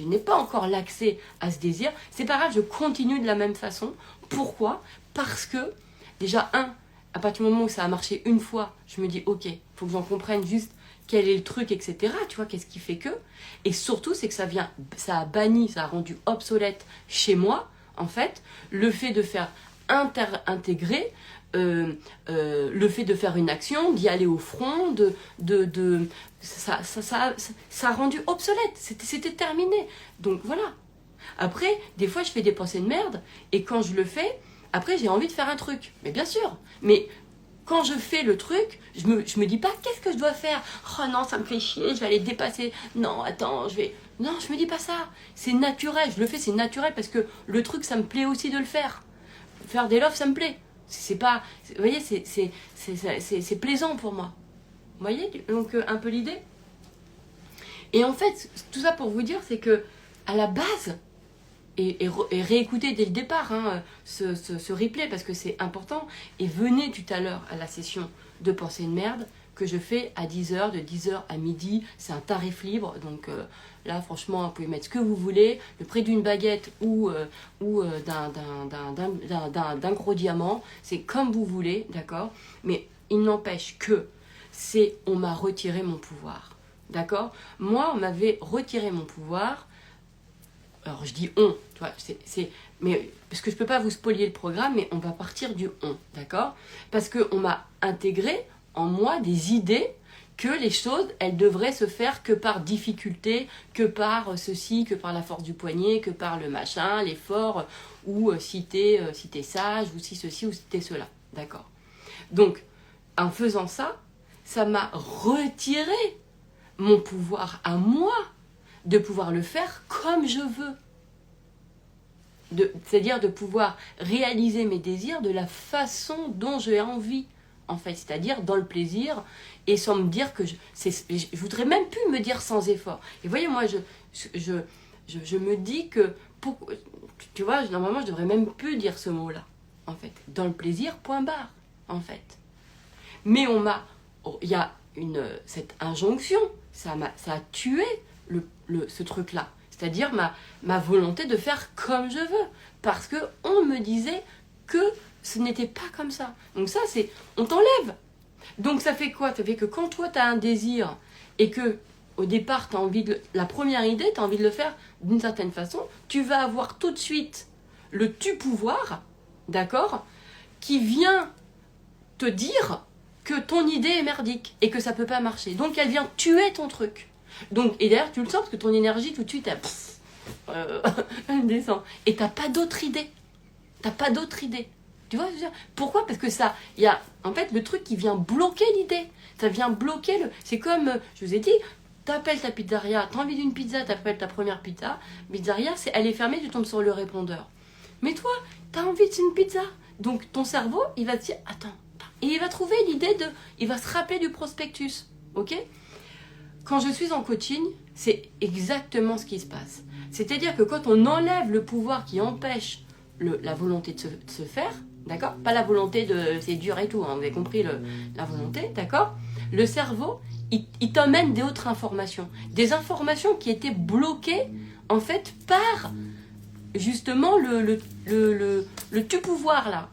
n'ai pas encore l'accès à ce désir, c'est pas grave, je continue de la même façon. Pourquoi? Parce que, déjà, à partir du moment où ça a marché une fois, je me dis, ok, il faut que j'en comprenne juste quel est le truc, etc. Tu vois, qu'est-ce qui fait que? Et surtout, c'est que ça a banni, ça a rendu obsolète chez moi, en fait, le fait de faire intégrer, le fait de faire une action, d'y aller au front, ça a rendu obsolète, c'était terminé. Donc voilà, Après, des fois, je fais des pensées de merde, et quand je le fais, après, j'ai envie de faire un truc. Mais bien sûr. Mais quand je fais le truc, je me dis pas, qu'est-ce que je dois faire? Oh non, ça me fait chier, je vais aller dépasser. Non, attends, je vais... Non, je me dis pas ça. C'est naturel, je le fais, c'est naturel, parce que le truc, ça me plaît aussi de le faire. Faire des loves, ça me plaît. C'est pas... Vous voyez, c'est plaisant pour moi. Vous voyez, donc un peu l'idée. Et en fait, tout ça pour vous dire, c'est que à la base, et réécoutez dès le départ ce replay parce que c'est important, et venez tout à l'heure à la session de pensée de merde que je fais à 10h, de 10h à midi, c'est un tarif libre, donc là franchement vous pouvez mettre ce que vous voulez, le prix d'une baguette ou d'un gros diamant, c'est comme vous voulez, d'accord, mais il n'empêche que on m'a retiré mon pouvoir, d'accord, moi on m'avait retiré mon pouvoir. Alors je dis on, tu vois, mais parce que je peux pas vous spolier le programme, mais on va partir du on, d'accord? Parce qu'on m'a intégré en moi des idées que les choses, elles devraient se faire que par difficulté, que par ceci, que par la force du poignet, que par le machin, l'effort, ou si t'es sage, ou si ceci, ou si t'es cela, d'accord? Donc, en faisant ça, ça m'a retiré mon pouvoir à moi, de pouvoir le faire comme je veux. C'est-à-dire de pouvoir réaliser mes désirs de la façon dont j'ai envie, en fait. C'est-à-dire dans le plaisir et sans me dire que... je voudrais même plus me dire sans effort. Et voyez, moi, je me dis que... tu vois, normalement, je devrais même plus dire ce mot-là, en fait. Dans le plaisir, point barre, en fait. Mais il y a cette injonction, ça a tué ce truc-là. C'est-à-dire ma volonté de faire comme je veux. Parce qu'on me disait que ce n'était pas comme ça. Donc ça, on t'enlève. Donc ça fait quoi? Ça fait que quand toi, tu as un désir et que au départ, la première idée, tu as envie de le faire d'une certaine façon, tu vas avoir tout de suite le tu-pouvoir, d'accord, qui vient te dire que ton idée est merdique et que ça peut pas marcher. Donc elle vient tuer ton truc. Donc, et d'ailleurs, tu le sens parce que ton énergie, tout de suite, elle descend. Et t'as pas d'autre idée. T'as pas d'autre idée. Tu vois, pourquoi? Parce que ça, il y a en fait le truc qui vient bloquer l'idée. Ça vient bloquer C'est comme, je vous ai dit, t'appelles ta pizzeria, t'as envie d'une pizza, t'appelles ta première pizzeria, elle est fermée, tu tombes sur le répondeur. Mais toi, t'as envie d'une pizza. Donc ton cerveau, il va te dire, attends. Et il va trouver l'idée il va se rappeler du prospectus. Ok? Quand je suis en coaching, c'est exactement ce qui se passe. C'est-à-dire que quand on enlève le pouvoir qui empêche la volonté de se faire, d'accord? Pas la volonté c'est dur et tout, hein, vous avez compris la volonté, d'accord? Le cerveau, il t'emmène des autres informations. Des informations qui étaient bloquées, en fait, par justement le tu-pouvoir, là.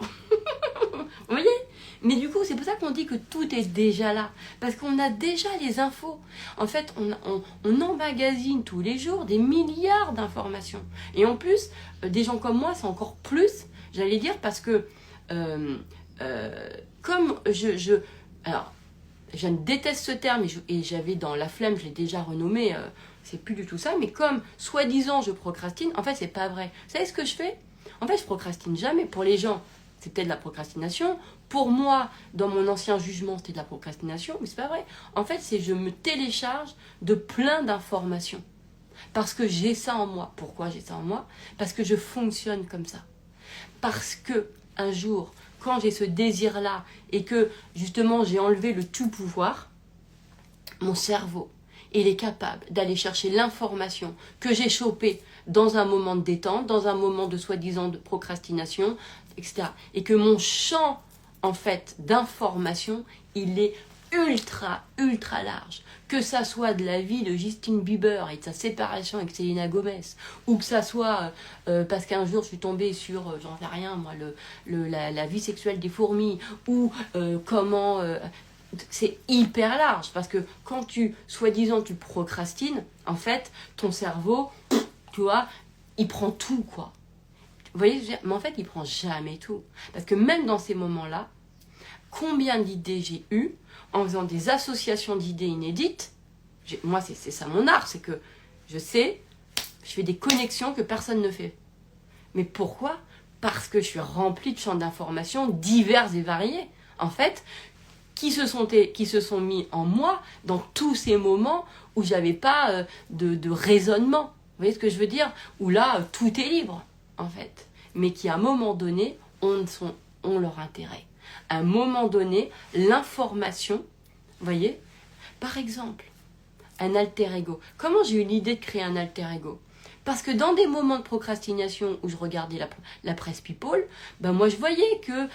Vous voyez? Mais du coup, c'est pour ça qu'on dit que tout est déjà là. Parce qu'on a déjà les infos. En fait, on emmagasine tous les jours des milliards d'informations. Et en plus, des gens comme moi, c'est encore plus, j'allais dire, parce que comme alors, je déteste ce terme, et j'avais dans La Flemme, je l'ai déjà renommé, c'est plus du tout ça, mais comme, soi-disant, je procrastine, en fait, c'est pas vrai. Vous savez ce que je fais? En fait, je procrastine jamais. Pour les gens, c'est peut-être de la procrastination. Pour moi, dans mon ancien jugement, c'était de la procrastination, mais c'est pas vrai. En fait, je me télécharge de plein d'informations. Parce que j'ai ça en moi. Pourquoi j'ai ça en moi? Parce que je fonctionne comme ça. Parce que, un jour, quand j'ai ce désir-là, et que, justement, j'ai enlevé le tout-pouvoir, mon cerveau, il est capable d'aller chercher l'information que j'ai chopée dans un moment de détente, dans un moment de soi-disant de procrastination, etc. Et que mon champ, en fait, d'information, il est ultra, ultra large. Que ça soit de la vie de Justin Bieber et de sa séparation avec Selena Gomez, ou que ça soit parce qu'un jour je suis tombée sur, j'en sais rien, moi, la vie sexuelle des fourmis, ou comment... c'est hyper large, parce que quand soi-disant, tu procrastines, en fait, ton cerveau, tu vois, il prend tout, quoi. Vous voyez, mais en fait, il prend jamais tout. Parce que même dans ces moments-là, combien d'idées j'ai eues en faisant des associations d'idées inédites. Moi, c'est ça mon art, c'est que je sais, Je fais des connexions que personne ne fait. Mais pourquoi? Parce que je suis remplie de champs d'informations divers et variés. En fait, qui se sont mis en moi dans tous ces moments où j'avais pas de raisonnement. Vous voyez ce que je veux dire? Où là, tout est libre, en fait. Mais qui, à un moment donné, ont leur intérêt. À un moment donné, l'information, vous voyez? Par exemple, un alter ego. Comment j'ai eu l'idée de créer un alter ego? Parce que dans des moments de procrastination où je regardais la presse People, ben moi je voyais que,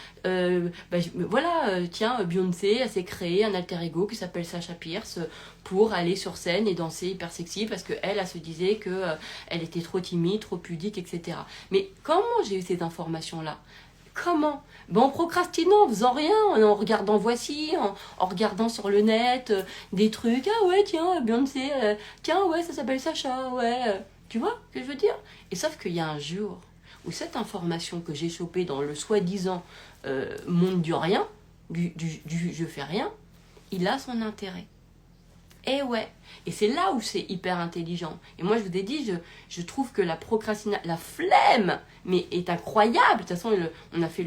tiens, Beyoncé, elle s'est créé un alter ego qui s'appelle Sasha Pierce pour aller sur scène et danser hyper sexy parce qu'elle, elle se disait qu'elle était trop timide, trop pudique, etc. Mais comment j'ai eu ces informations-là? Comment? En procrastinant, en faisant rien, en regardant Voici, en regardant sur le net des trucs. Ah ouais, tiens, Beyoncé, tiens, ouais, ça s'appelle Sacha, ouais. Tu vois ce que je veux dire? Et sauf qu'il y a un jour où cette information que j'ai chopée dans le soi-disant monde du rien, du je fais rien, il a son intérêt. Et ouais, et c'est là où c'est hyper intelligent. Et moi je vous ai dit, je trouve que la procrastination, la flemme, mais est incroyable. De toute façon, on a fait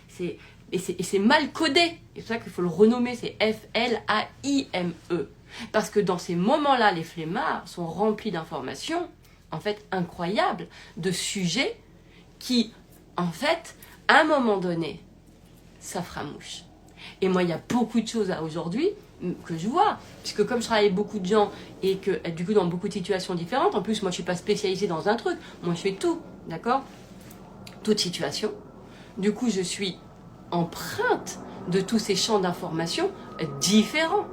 c'est mal codé. Et c'est pour ça qu'il faut le renommer, c'est F-L-A-I-M-E. Parce que dans ces moments-là, les flemmards sont remplis d'informations, en fait, incroyables, de sujets qui, en fait, à un moment donné, ça fera mouche. Et moi, il y a beaucoup de choses aujourd'hui que je vois, puisque comme je travaille avec beaucoup de gens et que du coup dans beaucoup de situations différentes, en plus moi je suis pas spécialisée dans un truc, moi je fais tout, d'accord? Toute situation. Du coup je suis empreinte de tous ces champs d'informations différents.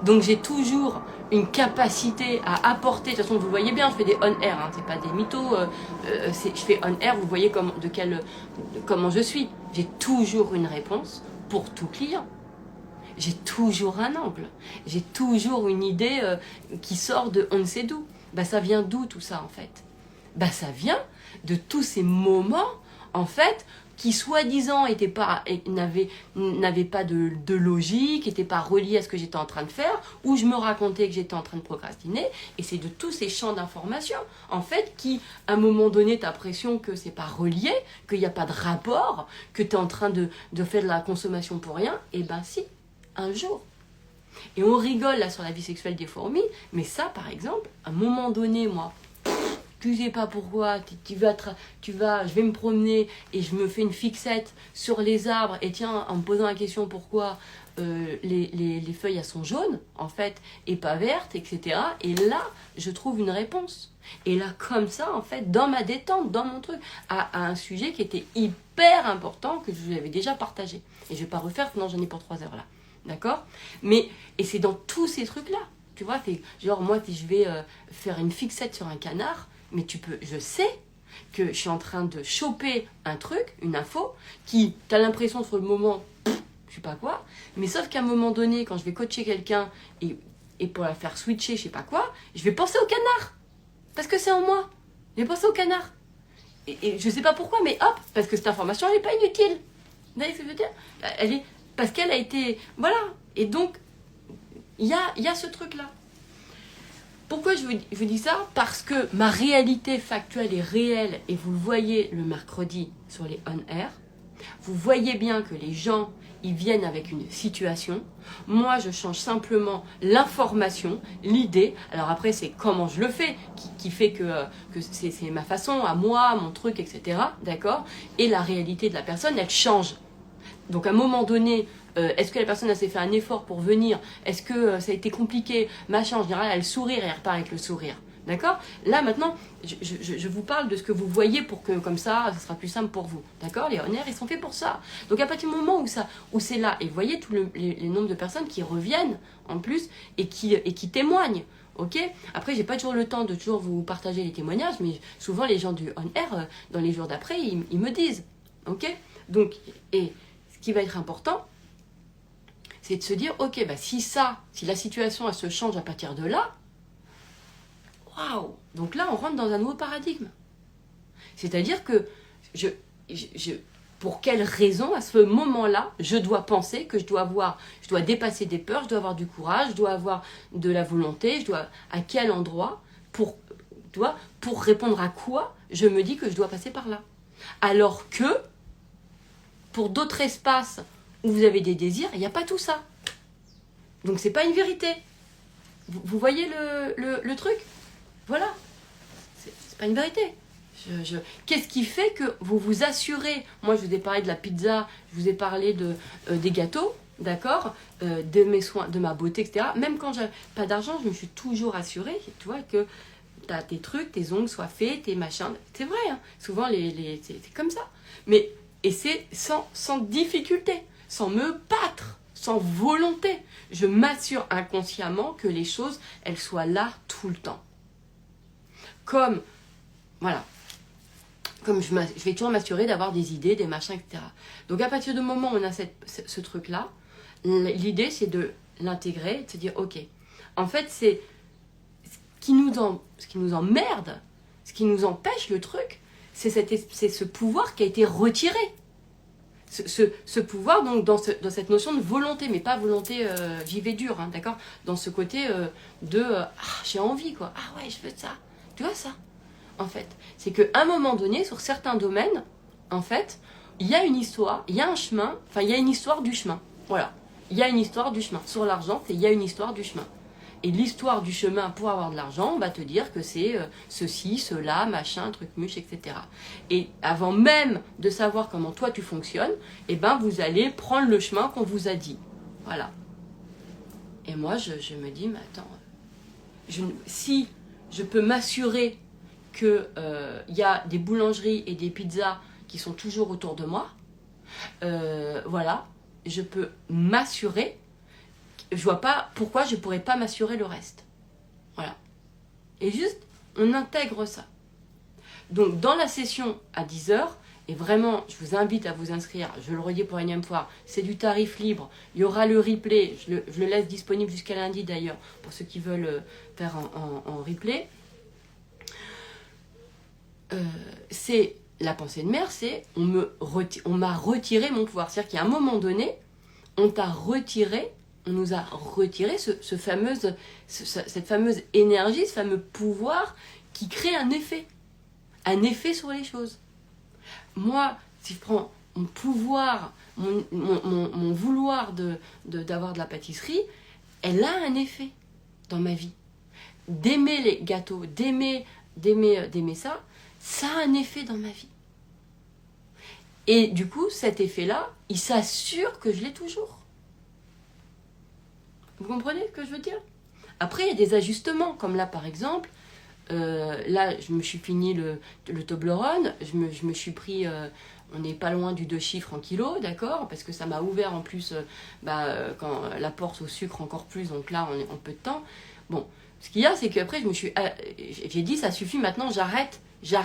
Donc j'ai toujours une capacité à apporter, de toute façon vous le voyez bien, je fais des on-air, hein, c'est pas des mythos, je fais on-air, vous voyez comment je suis. J'ai toujours une réponse pour tout client. J'ai toujours un angle, j'ai toujours une idée qui sort de on ne sait d'où. Ça vient d'où tout ça en fait? Ça vient de tous ces moments en fait qui soi-disant n'avaient pas de logique, n'étaient pas reliés à ce que j'étais en train de faire, où je me racontais que j'étais en train de procrastiner, et c'est de tous ces champs d'information, en fait, qui, à un moment donné, t'as l'impression que c'est pas relié, qu'il n'y a pas de rapport, que tu es en train de faire de la consommation pour rien, et si, un jour. Et on rigole là sur la vie sexuelle des fourmis, mais ça, par exemple, à un moment donné, moi, tu sais pas pourquoi, je vais me promener et je me fais une fixette sur les arbres et tiens, en me posant la question pourquoi les feuilles elles sont jaunes en fait et pas vertes, etc. Et là, je trouve une réponse. Et là, comme ça, en fait, dans ma détente, dans mon truc, à un sujet qui était hyper important que je vous avais déjà partagé. Et je vais pas refaire, sinon j'en ai pour 3 heures là. D'accord? Et c'est dans tous ces trucs-là. Tu vois, genre moi, si je vais faire une fixette sur un canard, mais je sais que je suis en train de choper un truc, une info, qui, t'as l'impression sur le moment, je sais pas quoi, mais sauf qu'à un moment donné, quand je vais coacher quelqu'un et pour la faire switcher, je sais pas quoi, je vais penser au canard. Parce que c'est en moi. Je vais penser au canard. Et je sais pas pourquoi, mais hop, parce que cette information, elle n'est pas inutile. Vous voyez ce que je veux dire? Parce qu'elle a été... Voilà. Et donc, il y a ce truc-là. Pourquoi je vous dis ça? Parce que ma réalité factuelle est réelle, et vous le voyez le mercredi sur les on-air. Vous voyez bien que les gens, ils viennent avec une situation. Moi, je change simplement l'information, l'idée. Alors après, c'est comment je le fais qui fait que c'est ma façon, à moi, mon truc, etc. D'accord? Et la réalité de la personne, elle change. Donc à un moment donné, est-ce que la personne s'est fait un effort pour venir? Est-ce que ça a été compliqué? Machin, en général, elle sourit et elle repart avec le sourire. D'accord? Là, maintenant, je vous parle de ce que vous voyez pour que, comme ça sera plus simple pour vous. D'accord? Les on-air, ils sont faits pour ça. Donc, à partir du moment où c'est là, et vous voyez tout les nombres de personnes qui reviennent, en plus, et qui témoignent. Ok? Après, j'ai pas toujours le temps de toujours vous partager les témoignages, mais souvent, les gens du on-air, dans les jours d'après, ils me disent. Ok? Donc, et ce qui va être important, c'est de se dire, ok, si la situation, elle se change à partir de là, waouh! Donc là, on rentre dans un nouveau paradigme. C'est-à-dire que pour quelle raison, à ce moment-là, je dois penser que je dois dépasser des peurs, je dois avoir du courage, je dois avoir de la volonté, à quel endroit, Tu vois, pour répondre à quoi je me dis que je dois passer par là. Alors que, pour d'autres espaces où vous avez des désirs, il n'y a pas tout ça. Donc c'est pas une vérité. Vous voyez le truc? Voilà. C'est pas une vérité. Qu'est-ce qui fait que vous vous assurez? Moi, je vous ai parlé de la pizza, je vous ai parlé des gâteaux, d'accord, de mes soins, de ma beauté, etc. Même quand j'ai pas d'argent, je me suis toujours assurée, tu vois, que t'as tes trucs, tes ongles soient faits, tes machins. C'est vrai, hein. Souvent, c'est comme ça. Et c'est sans difficulté, sans me battre, sans volonté. Je m'assure inconsciemment que les choses, elles soient là tout le temps. Comme, voilà. Comme je vais toujours m'assurer d'avoir des idées, des machins, etc. Donc à partir du moment où on a ce truc-là, l'idée c'est de l'intégrer, de se dire ok, en fait c'est ce qui nous emmerde, ce qui nous empêche le truc, c'est ce pouvoir qui a été retiré. Ce pouvoir donc dans cette notion de volonté, mais pas volonté vive et dure, hein, d'accord, dans ce côté j'ai envie quoi, ah ouais je veux ça, tu vois ça. En fait, c'est qu'à un moment donné, sur certains domaines, en fait, il y a une histoire, il y a un chemin, enfin, il y a une histoire du chemin. Voilà. Il y a une histoire du chemin. Sur l'argent, il y a une histoire du chemin. Et l'histoire du chemin pour avoir de l'argent, on va te dire que c'est ceci, cela, machin, truc muche, etc. Et avant même de savoir comment toi tu fonctionnes, eh ben, vous allez prendre le chemin qu'on vous a dit. Voilà. Et moi, je me dis, mais attends, si je peux m'assurer qu'il y a des boulangeries et des pizzas qui sont toujours autour de moi, voilà, je peux m'assurer, je vois pas pourquoi je pourrais pas m'assurer le reste. Voilà. Et juste, on intègre ça. Donc, dans la session à 10h, et vraiment, je vous invite à vous inscrire, je le redis pour une énième fois, c'est du tarif libre, il y aura le replay, je le laisse disponible jusqu'à lundi d'ailleurs, pour ceux qui veulent faire en replay. C'est la pensée de mère, c'est on m'a retiré mon pouvoir. C'est-à-dire qu'à un moment donné, on nous a retiré cette fameuse énergie, ce fameux pouvoir qui crée un effet sur les choses. Moi, si je prends mon pouvoir, mon vouloir d'avoir de la pâtisserie, elle a un effet dans ma vie. D'aimer les gâteaux, d'aimer ça a un effet dans ma vie. Et du coup, cet effet-là, il s'assure que je l'ai toujours. Vous comprenez ce que je veux dire? Après, il y a des ajustements, comme là, par exemple, là, je me suis fini le Toblerone, je me suis pris, on n'est pas loin du 2 chiffres en kilos, d'accord? Parce que ça m'a ouvert en plus quand la porte au sucre encore plus, donc là, on est en peu de temps. Bon, ce qu'il y a, c'est qu'après, j'ai dit, ça suffit, maintenant, j'arrête. Là,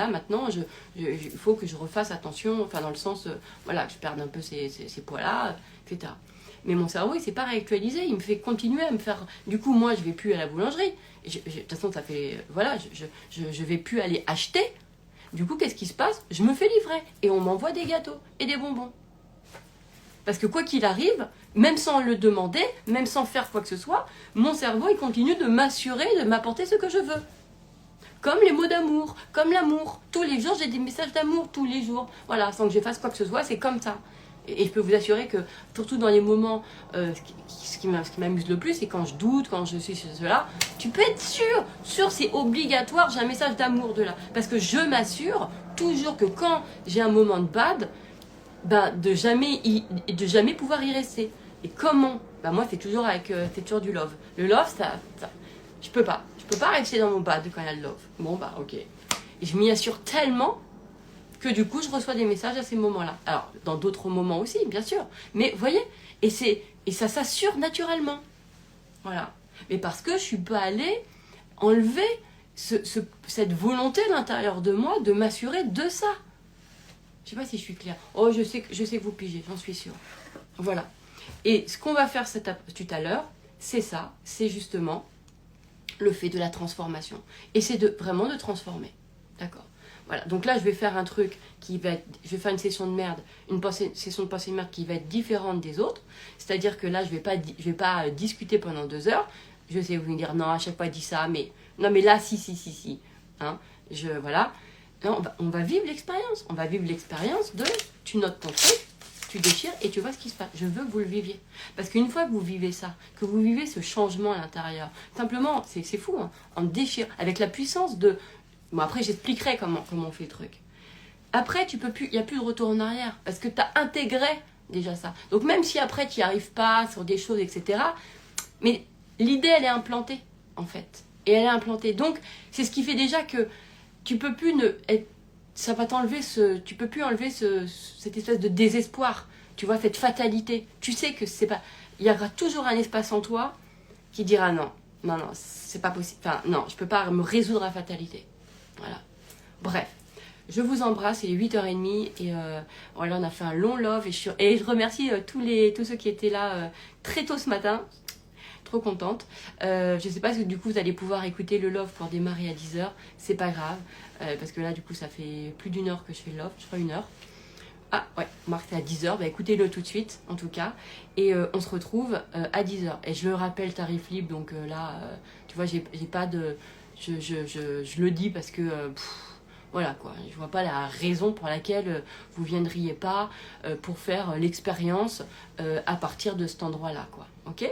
maintenant, il faut que je refasse attention, enfin, dans le sens, voilà, que je perde un peu ces poids-là, etc. Mais mon cerveau, il s'est pas réactualisé, il me fait continuer à me faire... Du coup, moi, je vais plus à la boulangerie. De toute façon, ça fait... Voilà, je vais plus aller acheter. Du coup, qu'est-ce qui se passe? Je me fais livrer et on m'envoie des gâteaux et des bonbons. Parce que quoi qu'il arrive, même sans le demander, même sans faire quoi que ce soit, mon cerveau, il continue de m'assurer, de m'apporter ce que je veux. Comme les mots d'amour, comme l'amour. Tous les jours, j'ai des messages d'amour, tous les jours. Voilà, sans que je fasse quoi que ce soit, c'est comme ça. Et je peux vous assurer que, surtout dans les moments, ce qui m'amuse le plus, c'est quand je doute, quand je suis sur cela, tu peux être sûr, c'est obligatoire, j'ai un message d'amour de là. Parce que je m'assure toujours que quand j'ai un moment de bad, de jamais pouvoir y rester. Et comment? Moi, c'est toujours du love. Le love, ça je peux pas rester dans mon bad quand il y a le love. Bon, ok. Et je m'y assure tellement que du coup, je reçois des messages à ces moments-là. Alors, dans d'autres moments aussi, bien sûr. Mais, vous voyez, et ça s'assure naturellement. Voilà. Mais parce que je suis pas allée enlever cette volonté de l'intérieur de moi de m'assurer de ça. Je sais pas si je suis claire. Oh, je sais que vous pigez, j'en suis sûre. Voilà. Et ce qu'on va faire tout à l'heure, c'est ça. C'est justement le fait de la transformation. Et c'est vraiment de transformer. D'accord? Voilà, donc là je vais faire un truc je vais faire une session de merde, session de pensée de merde qui va être différente des autres. C'est-à-dire que là je vais pas discuter pendant 2 heures. Je sais vous me dire non, à chaque fois dis ça, mais Non, mais là, si. Hein, voilà. Non, on va vivre l'expérience. On va vivre l'expérience de tu notes ton truc, tu déchires et tu vois ce qui se passe. Je veux que vous le viviez. Parce qu'une fois que vous vivez ça, que vous vivez ce changement à l'intérieur, simplement, c'est fou, hein, en déchire, avec la puissance de... Bon, après, j'expliquerai comment on fait le truc. Après, il n'y a plus de retour en arrière. Parce que tu as intégré déjà ça. Donc, même si après, tu n'y arrives pas sur des choses, etc., mais l'idée, elle est implantée, en fait. Et elle est implantée. Donc, c'est ce qui fait déjà que tu peux plus ça va t'enlever tu peux plus enlever cette espèce de désespoir, tu vois, cette fatalité. Tu sais que c'est pas, il y aura toujours un espace en toi qui dira non, c'est pas possible. Enfin, non, je peux pas me résoudre à la fatalité. Voilà. Bref, je vous embrasse, il est 8h30 et voilà, on a fait un long love et je remercie tous ceux qui étaient là très tôt ce matin. Trop contente. Je sais pas si du coup vous allez pouvoir écouter le love pour démarrer à 10h. C'est pas grave. Parce que là du coup ça fait plus d'une heure que je fais le love. Je crois 1 heure. Ah ouais, Marc c'est à 10h. Bah écoutez-le tout de suite en tout cas. Et on se retrouve à 10h. Et je le rappelle, tarif libre. Donc là, tu vois, j'ai pas de... Je le dis parce que... voilà quoi, je vois pas la raison pour laquelle vous viendriez pas pour faire l'expérience à partir de cet endroit là quoi. Ok ?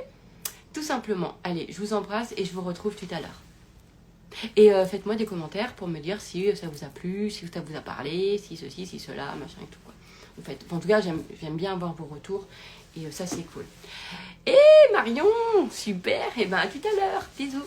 Tout simplement. Allez, je vous embrasse et je vous retrouve tout à l'heure. Et faites-moi des commentaires pour me dire si ça vous a plu, si ça vous a parlé, si ceci, si cela, machin et tout quoi. En tout cas, j'aime bien avoir vos retours et ça c'est cool. Et Marion, super, et ben à tout à l'heure. Bisous.